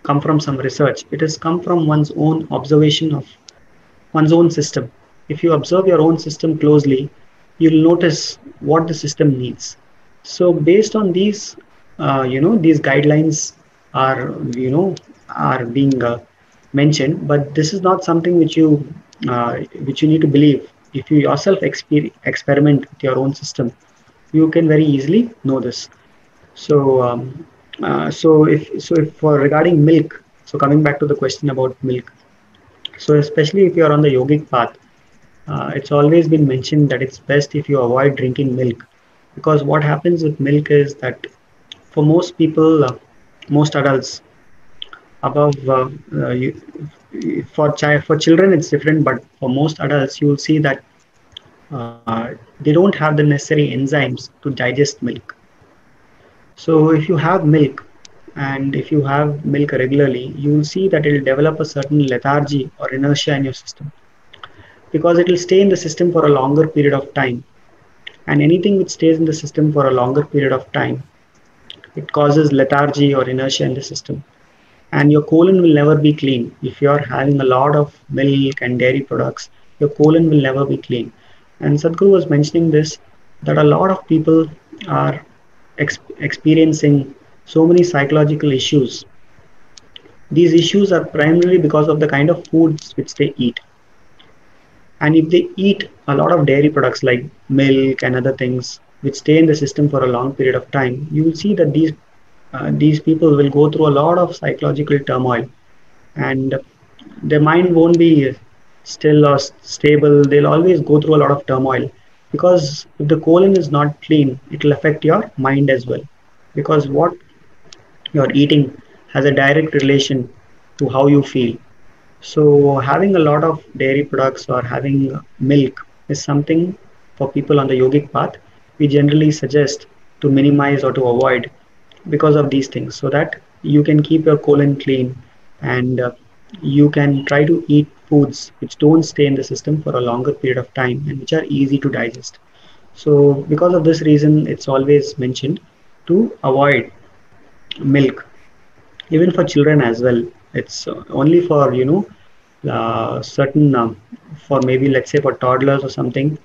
come from some research. It has come from one's own observation of one's own system. If you observe your own system closely, you'll notice what the system needs. So based on these, these guidelines are, are being mentioned, but this is not something which you need to believe. If you yourself experiment with your own system, you can very easily know this. So, if for regarding milk, so coming back to the question about milk, so especially if you are on the yogic path, it's always been mentioned that it's best if you avoid drinking milk, because what happens with milk is that for most people, most adults above, for children it's different, but for most adults you will see that they don't have the necessary enzymes to digest milk. So if you have milk, and if you have milk regularly, you will see that it will develop a certain lethargy or inertia in your system, because it will stay in the system for a longer period of time. And anything which stays in the system for a longer period of time, it causes lethargy or inertia in the system. And your colon will never be clean. If you are having a lot of milk and dairy products, your colon will never be clean. And Sadhguru was mentioning this, that a lot of people are experiencing so many psychological issues. These issues are primarily because of the kind of foods which they eat. And if they eat a lot of dairy products like milk and other things which stay in the system for a long period of time, you will see that these people will go through a lot of psychological turmoil, and their mind won't be still or stable. They'll always go through a lot of turmoil, because if the colon is not clean, it will affect your mind as well, because what you're eating has a direct relation to how you feel. So having a lot of dairy products or having milk is something, for people on the yogic path, we generally suggest to minimize or to avoid, because of these things, so that you can keep your colon clean, and you can try to eat foods which don't stay in the system for a longer period of time and which are easy to digest. So because of this reason, it's always mentioned to avoid milk, even for children as well. It's only for, certain for maybe, let's say, for toddlers or something,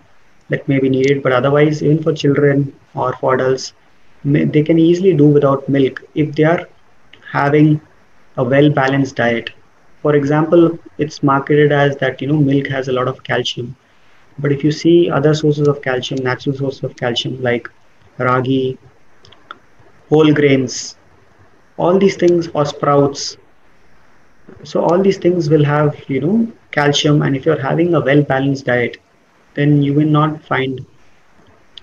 that may be needed, but otherwise even for children or for adults, they can easily do without milk if they are having a well balanced diet. For example, it's marketed as that milk has a lot of calcium, but if you see other sources of calcium, natural sources of calcium like ragi, whole grains, all these things, or sprouts, so all these things will have calcium, and if you're having a well balanced diet, then you will not find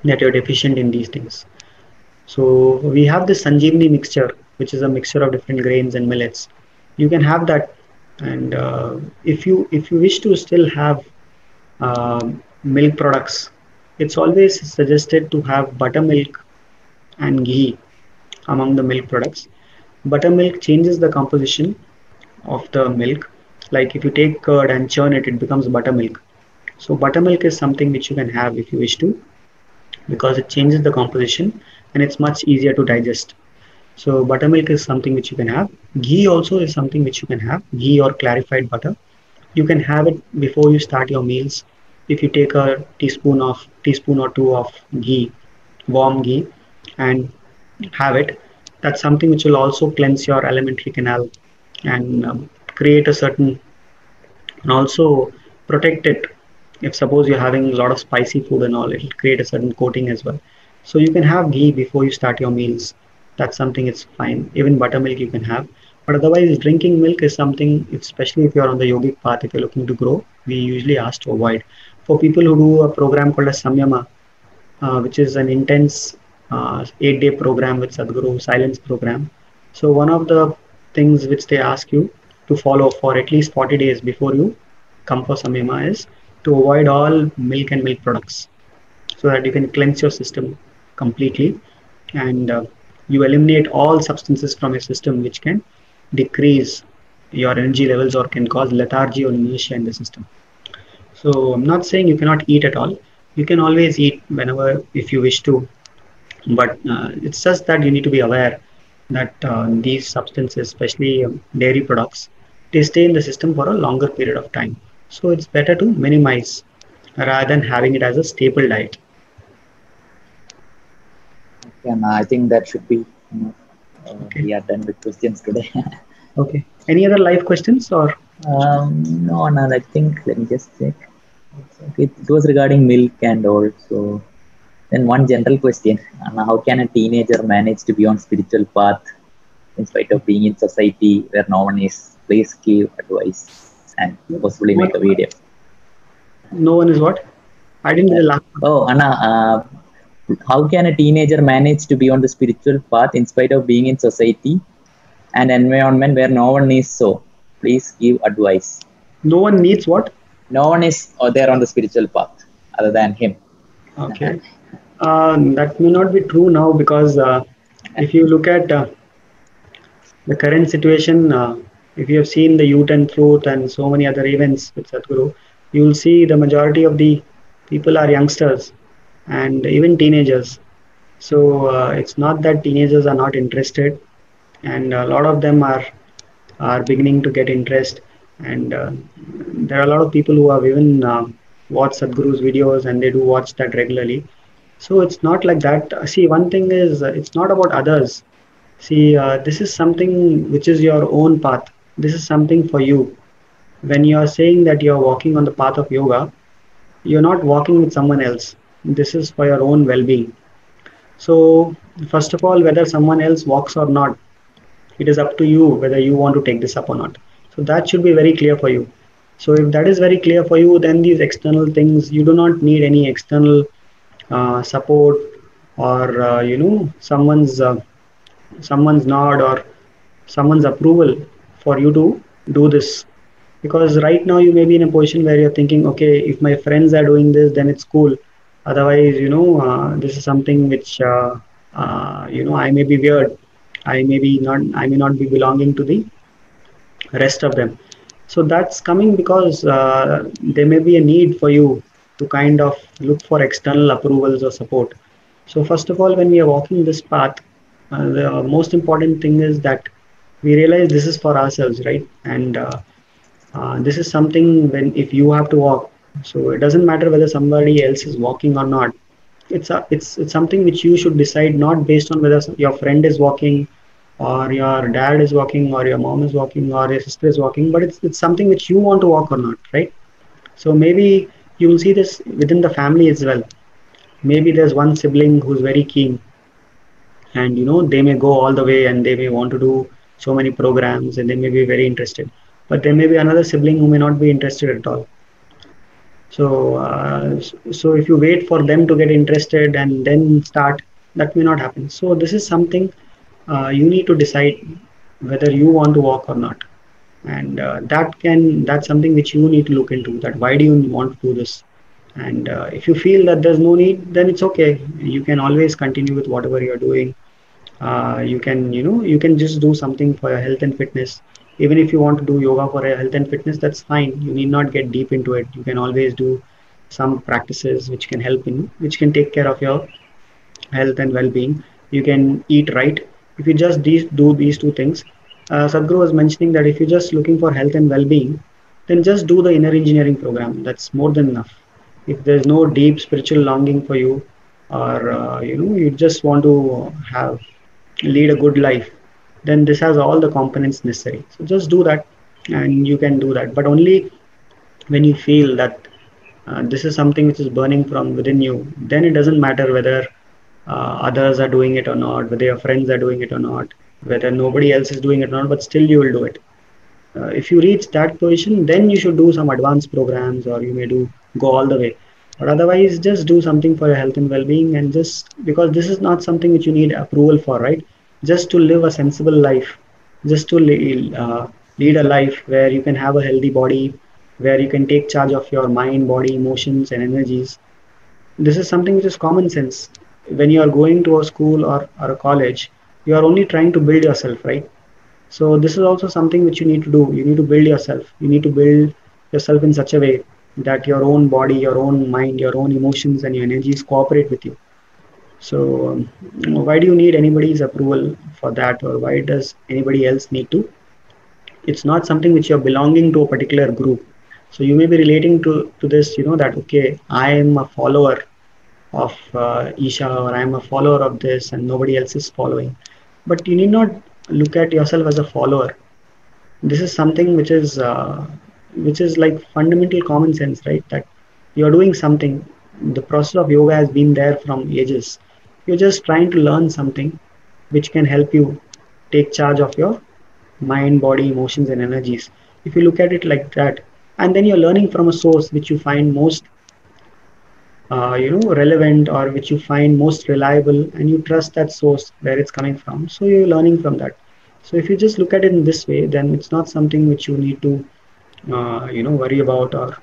that you're deficient in these things. So we have this Sanjeevani mixture, which is a mixture of different grains and millets. You can have that, and if you wish to still have milk products, it's always suggested to have buttermilk and ghee among the milk products. Buttermilk changes the composition of the milk. Like if you take curd and churn it, it becomes buttermilk. So buttermilk is something which you can have if you wish to, because it changes the composition and it's much easier to digest. So buttermilk is something which you can have. Ghee also is something which you can have. Ghee or clarified butter. You can have it before you start your meals. If you take a teaspoon or two of ghee, warm ghee, and have it, that's something which will also cleanse your alimentary canal and create a certain, and also protect it. If suppose you're having a lot of spicy food and all, it'll create a certain coating as well. So you can have ghee before you start your meals. That's something, it's fine. Even buttermilk you can have. But otherwise, drinking milk is something, especially if you're on the yogic path, if you're looking to grow, we usually ask to avoid. For people who do a program called as Samyama, which is an intense 8-day program with Sadhguru, silence program. So one of the things which they ask you to follow for at least 40 days before you come for Samyama is to avoid all milk and milk products, so that you can cleanse your system completely, and you eliminate all substances from your system which can decrease your energy levels or can cause lethargy or inertia in the system. So I'm not saying you cannot eat at all. You can always eat whenever if you wish to, but it's just that you need to be aware that these substances, especially dairy products, they stay in the system for a longer period of time. So it's better to minimize rather than having it as a staple diet. Okay, and I think that should be okay. We are done with questions today. Okay. Any other live questions or? No, I think, let me just check. Okay, it was regarding milk and all. So then one general question: how can a teenager manage to be on spiritual path in spite of being in society where no one is? Please give advice and possibly make a video. No one is what? I didn't really laugh. Oh, Anna, how can a teenager manage to be on the spiritual path in spite of being in society and environment where no one is so? Please give advice. No one needs what? No one is there on the spiritual path other than him. Okay. That may not be true now, because if you look at the current situation, if you have seen the Youth and Truth and so many other events with Sadhguru, you will see the majority of the people are youngsters and even teenagers. So it's not that teenagers are not interested, and a lot of them are beginning to get interest. And there are a lot of people who have even watched Sadhguru's videos, and they do watch that regularly. So it's not like that. See, one thing is, it's not about others. See, this is something which is your own path. This is something for you. When you are saying that you are walking on the path of yoga, you're not walking with someone else. This is for your own well-being. So first of all, whether someone else walks or not, it is up to you whether you want to take this up or not. So that should be very clear for you. So if that is very clear for you, then these external things, you do not need any external support, or someone's nod or someone's approval for you to do this. Because right now you may be in a position where you're thinking, okay, if my friends are doing this, then it's cool. Otherwise, this is something which I may be weird. I may not be belonging to the rest of them. So that's coming because there may be a need for you to kind of look for external approvals or support. So first of all, when we are walking this path, the most important thing is that we realize this is for ourselves, right? And This is something when if you have to walk, so it doesn't matter whether somebody else is walking or not. It's something which you should decide, not based on whether your friend is walking or your dad is walking or your mom is walking or your sister is walking, but it's something which you want to walk or not, right? So maybe you will see this within the family as well. Maybe there's one sibling who's very keen, and they may go all the way and they may want to do so many programs and they may be very interested, but there may be another sibling who may not be interested at all. So if you wait for them to get interested and then start, that may not happen. So this is something you need to decide whether you want to walk or not, and that's something which you need to look into. That why do you want to do this? And if you feel that there's no need, then it's okay. You can always continue with whatever you're doing. You can just do something for your health and fitness. Even if you want to do yoga for your health and fitness, that's fine. You need not get deep into it. You can always do some practices which can help in which can take care of your health and well-being. You can eat right. If you just do these two things, Sadhguru was mentioning that if you're just looking for health and well-being, then just do the inner engineering program. That's more than enough. If there's no deep spiritual longing for you, or you just want to have lead a good life, then this has all the components necessary. So just do that, and you can do that. But only when you feel that this is something which is burning from within you, then it doesn't matter whether others are doing it or not, whether your friends are doing it or not, whether nobody else is doing it or not, but still you will do it. If you reach that position, then you should do some advanced programs, or you may do go all the way. But otherwise, just do something for your health and well-being, and just because this is not something which you need approval for, right? Just to live a sensible life, just to lead a life where you can have a healthy body, where you can take charge of your mind, body, emotions, and energies. This is something which is common sense. When you are going to a school or a college, you are only trying to build yourself, right? So this is also something which you need to do. You need to build yourself. You need to build yourself in such a way that your own body, your own mind, your own emotions, and your energies cooperate with you. So why do you need anybody's approval for that, or why does anybody else need to? It's not something which you're belonging to a particular group. So you may be relating to this, that okay, I am a follower of Isha, or I am a follower of this, and nobody else is following. But you need not look at yourself as a follower. This is something which is like fundamental common sense, right? That you're doing something. The process of yoga has been there from ages. You're just trying to learn something which can help you take charge of your mind, body, emotions, and energies. If you look at it like that, and then you're learning from a source which you find most relevant, or which you find most reliable, and you trust that source where it's coming from, so you're learning from that. So if you just look at it in this way, then it's not something which you need to worry about, or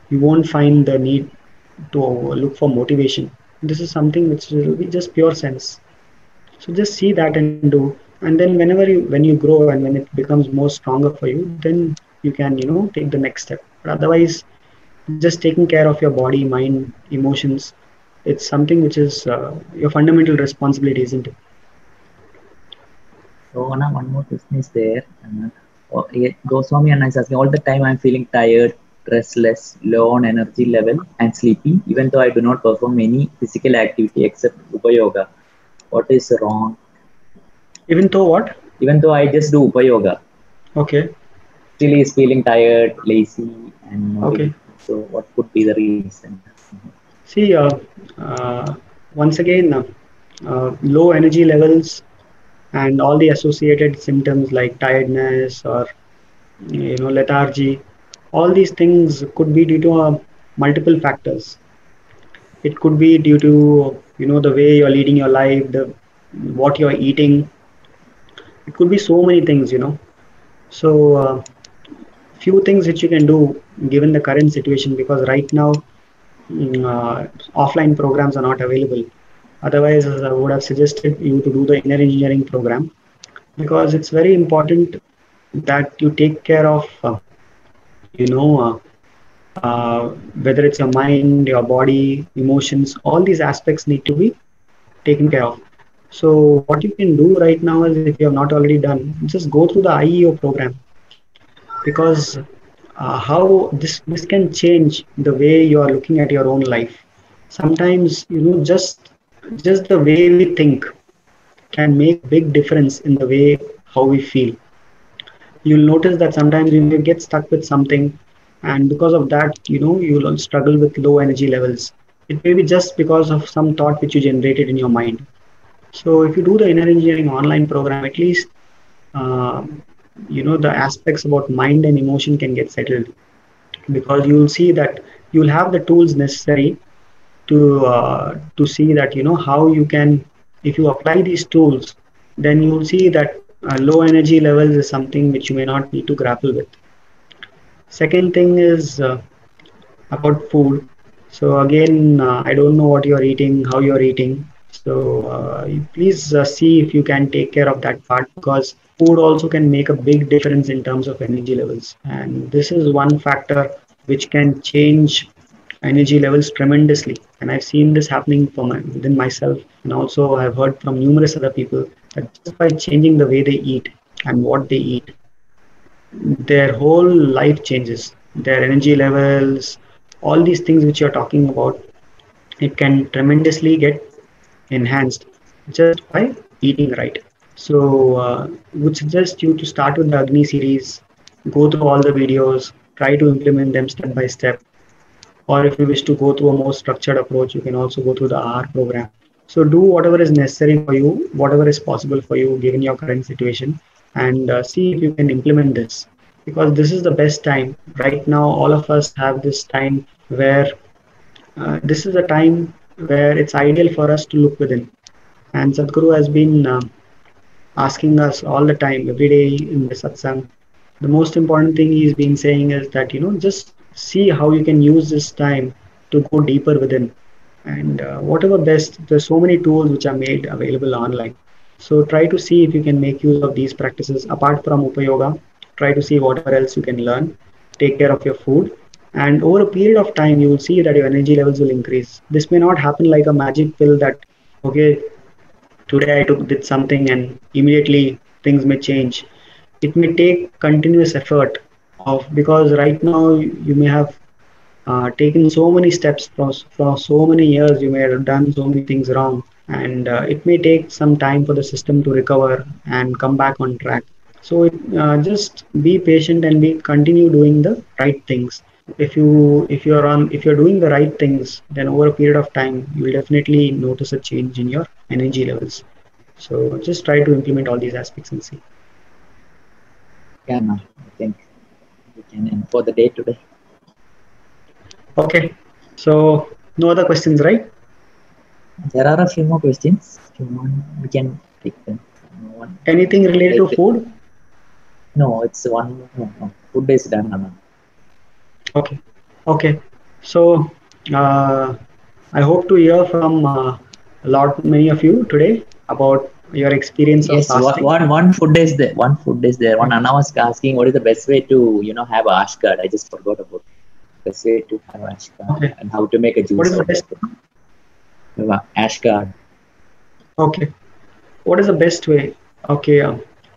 you won't find the need to look for motivation. This is something which will be just pure sense. So just see that and do, and then when you grow and when it becomes more stronger for you, then you can take the next step. But otherwise, just taking care of your body, mind, emotions, it's something which is your fundamental responsibility, isn't it? So now one more question is there. Goswami Anna is asking, all the time I'm feeling tired, restless, low on energy level and sleepy, even though I do not perform any physical activity except Upa Yoga. What is wrong? Even though what? Even though I just do Upa Yoga. Okay. Still is feeling tired, lazy, and okay. So what could be the reason? See, once again, low energy levels and all the associated symptoms like tiredness or lethargy, all these things could be due to multiple factors. It could be due to the way you're leading your life, the what you're eating. It could be so many things. So few things which you can do given the current situation, because right now offline programs are not available. Otherwise, I would have suggested you to do the inner engineering program, because it's very important that you take care of you know whether it's your mind, your body, emotions, all these aspects need to be taken care of. So what you can do right now is, if you have not already done, just go through the IEO program, because how this can change the way you are looking at your own life. Sometimes, just the way we think can make a big difference in the way how we feel. You'll notice that sometimes you may get stuck with something, and because of that, you'll struggle with low energy levels. It may be just because of some thought which you generated in your mind. So if you do the inner engineering online program, at least uh, the aspects about mind and emotion can get settled, because you'll see that you'll have the tools necessary to see that how you can, if you apply these tools, then you'll see that low energy levels is something which you may not need to grapple with. Second thing is about food. So again, I don't know what you're eating, how you're eating. So please see if you can take care of that part, because food also can make a big difference in terms of energy levels. And this is one factor which can change energy levels tremendously. And I've seen this happening within myself, and also I've heard from numerous other people that just by changing the way they eat and what they eat, their whole life changes. Their energy levels, all these things which you're talking about, it can tremendously get enhanced just by eating right. So, would suggest you to start with the Agni series, go through all the videos, try to implement them step by step. Or if you wish to go through a more structured approach, you can also go through the R program. So, do whatever is necessary for you, whatever is possible for you given your current situation, and see if you can implement this. Because this is the best time. Right now, all of us have this time where this is a time where it's ideal for us to look within. And Sadhguru has been asking us all the time, every day in the satsang. The most important thing he's been saying is that, just see how you can use this time to go deeper within. And whatever best, there's so many tools which are made available online. So try to see if you can make use of these practices apart from Upayoga. Try to see whatever else you can learn. Take care of your food. And over a period of time, you will see that your energy levels will increase. This may not happen like a magic pill that, okay, today I took did something and immediately things may change. It may take continuous effort of, because right now you may have taken so many steps for so many years, you may have done so many things wrong, and it may take some time for the system to recover and come back on track. So just be patient and be continue doing the right things. If you're doing the right things, then over a period of time you will definitely notice a change in your energy levels. So just try to implement all these aspects and see. Yeah, no, I think we can end for the day today. Okay, so no other questions, right? There are a few more questions. If you want, we can take them. Anything related to food? No, it's one. No. Food is done, Anna. Okay. So I hope to hear from many of you today about your experience of fasting. One food is there. One food is there. One Anna was asking, what is the best way to have ashgard? I just forgot about the best way to have ashgard and how to make a juice. What is the best? Ashgard. Okay. What is the best way? Okay.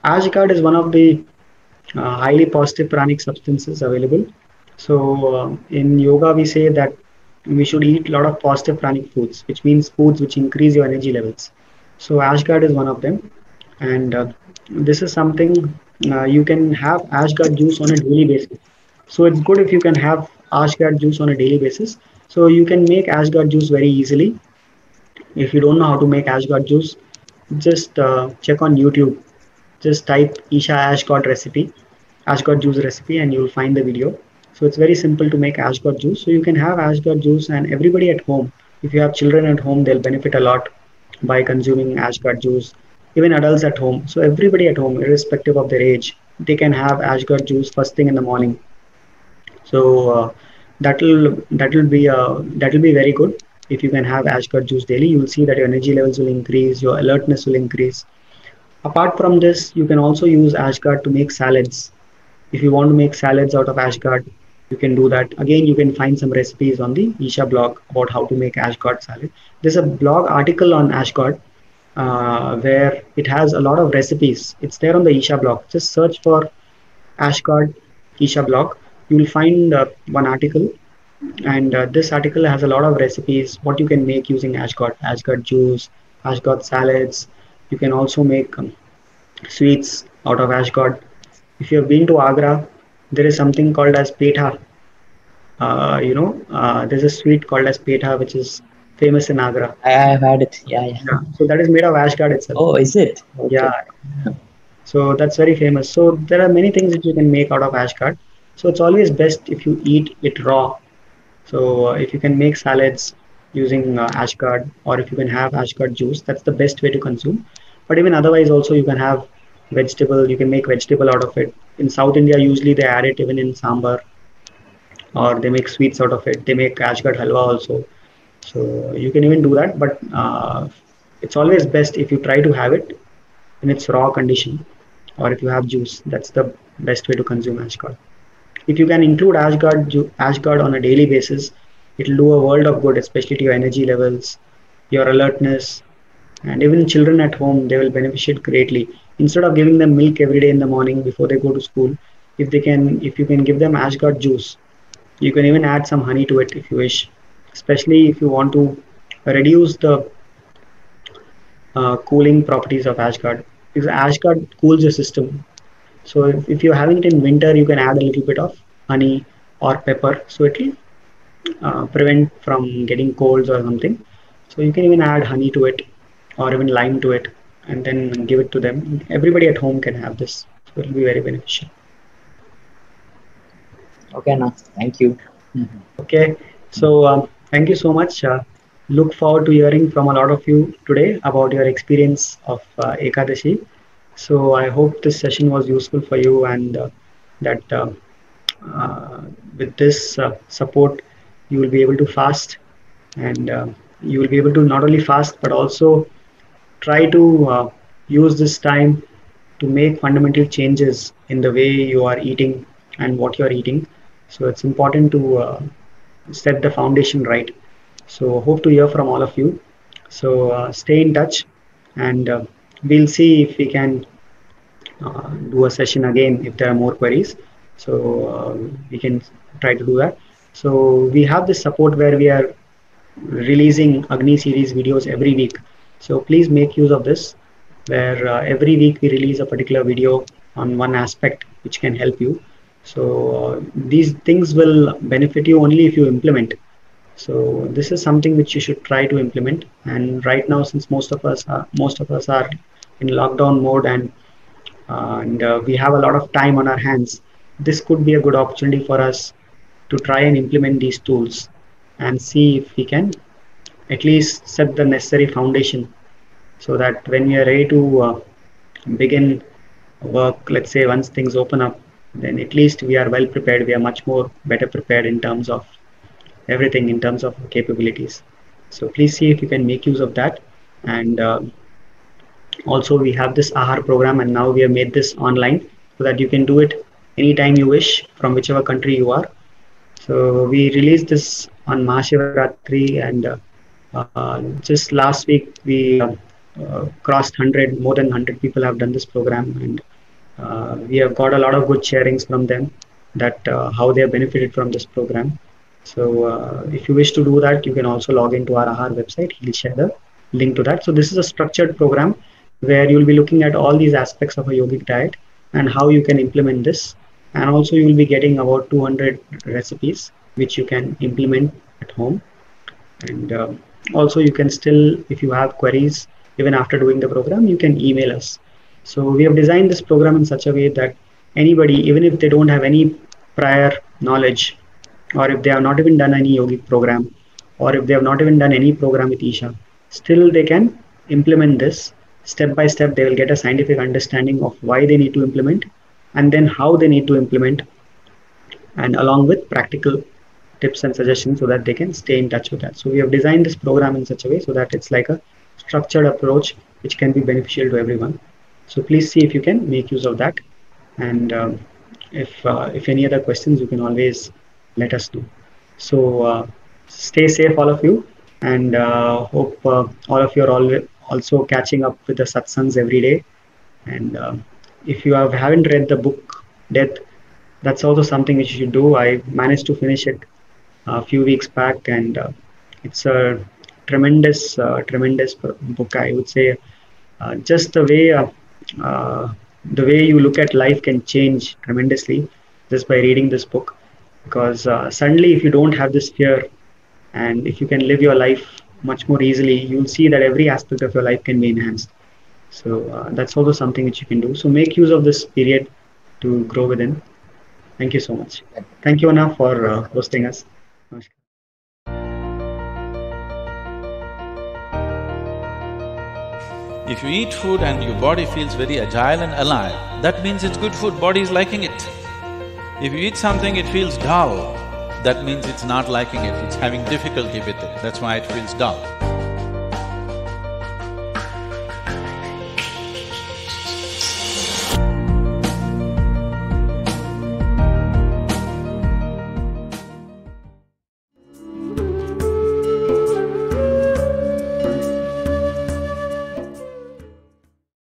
Ashgard is one of the highly positive pranic substances available. So in yoga, we say that we should eat a lot of positive pranic foods, which means foods which increase your energy levels. So ashgard is one of them, and this is something you can have ashgard juice on a daily basis. So it's good if you can have ashgard juice on a daily basis. So you can make ashgard juice very easily. If you don't know how to make ashgard juice, just check on YouTube. Just type Isha ashgard recipe, ashgard juice recipe, and you'll find the video. So it's very simple to make ashgard juice. So you can have ashgard juice, and everybody at home, if you have children at home, they'll benefit a lot by consuming ashgard juice. Even adults at home. So everybody at home, irrespective of their age, they can have ashgard juice first thing in the morning. So that'll be very good. If you can have ashgard juice daily, you will see that your energy levels will increase, your alertness will increase. Apart from this, you can also use ashgard to make salads. If you want to make salads out of ashgard, you can do that. Again, you can find some recipes on the Isha blog about how to make ashgard salad. There's a blog article on ashgard where it has a lot of recipes. It's there on the Isha blog. Just search for ashgard Isha blog. you will find one article, and this article has a lot of recipes what you can make using ashgard juice, ashgard salads. You can also make sweets out of ashgard. If you have been to Agra, there is something called as petha. There's a sweet called as petha which is famous in Agra. I have had it. Yeah, yeah. Yeah, so that is made of ashgard itself. Oh, is it? Yeah, Okay. so that's very famous. So there are many things that you can make out of ashgard. So it's always best if you eat it raw. So if you can make salads using ashgard, or if you can have ashgard juice, that's the best way to consume. But even otherwise, also you can have vegetable. You can make vegetable out of it. In South India, usually they add it even in sambar, or they make sweets out of it. They make ashgard halwa also. So you can even do that. But it's always best if you try to have it in its raw condition, or if you have juice. That's the best way to consume ashgard. If you can include ashgard on a daily basis, it'll do a world of good, especially to your energy levels, your alertness, and even children at home, they will benefit greatly. Instead of giving them milk every day in the morning before they go to school, if you can give them ashgard juice, you can even add some honey to it if you wish, especially if you want to reduce the cooling properties of ashgard, because ashgard cools the system. So if you're having it in winter, you can add a little bit of honey or pepper, so it will prevent from getting colds or something. So you can even add honey to it, or even lime to it, and then give it to them. Everybody at home can have this, so it will be very beneficial. Okay, now thank you. Okay, so thank you so much. Look forward to hearing from a lot of you today about your experience of Ekadashi. So I hope this session was useful for you, and that uh, with this support, you will be able to fast, and you will be able to not only fast but also try to use this time to make fundamental changes in the way you are eating and what you are eating. So it's important to set the foundation right. So hope to hear from all of you. So stay in touch, and we'll see if we can do a session again if there are more queries. So we can try to do that. So we have this support where we are releasing Agni series videos every week. So please make use of this, where every week we release a particular video on one aspect which can help you. So these things will benefit you only if you implement. So this is something which you should try to implement. And right now, since most of us are in lockdown mode, and we have a lot of time on our hands, this could be a good opportunity for us to try and implement these tools and see if we can at least set the necessary foundation, so that when we are ready to begin work, let's say once things open up, then at least we are well prepared. We are much more better prepared in terms of everything, in terms of capabilities. So please see if you can make use of that. And also we have this Ahar program, and now we have made this online so that you can do it anytime you wish from whichever country you are. So we released this on Mahashivratri, and just last week we crossed 100. More than 100 people have done this program, and we have got a lot of good sharings from them, that how they have benefited from this program. So if you wish to do that, you can also log into our Ahar website. He'll share the link to that. So this is a structured program where you'll be looking at all these aspects of a yogic diet and how you can implement this. And also you will be getting about 200 recipes which you can implement at home. And also you can still, if you have queries, even after doing the program, you can email us. So we have designed this program in such a way that anybody, even if they don't have any prior knowledge, or if they have not even done any yogic program, or if they have not even done any program with Isha, still they can implement this step by step. They will get a scientific understanding of why they need to implement, and then how they need to implement, and along with practical tips and suggestions, so that they can stay in touch with that. So we have designed this program in such a way so that it's like a structured approach which can be beneficial to everyone. So please see if you can make use of that. And if any other questions, you can always let us know. So stay safe, all of you, and hope all of you are also catching up with the satsangs every day. And if you haven't read the book Death, that's also something which you should do. I managed to finish it a few weeks back, and it's a tremendous book. I would say just the way you look at life can change tremendously just by reading this book. Because suddenly, if you don't have this fear, and if you can live your life much more easily, you'll see that every aspect of your life can be enhanced. So that's also something which you can do. So make use of this period to grow within. Thank you so much. Thank you, Anna, for hosting us. If you eat food and your body feels very agile and alive, that means it's good food, body is liking it. If you eat something, it feels dull, that means it's not liking it, it's having difficulty with it, that's why it feels dull.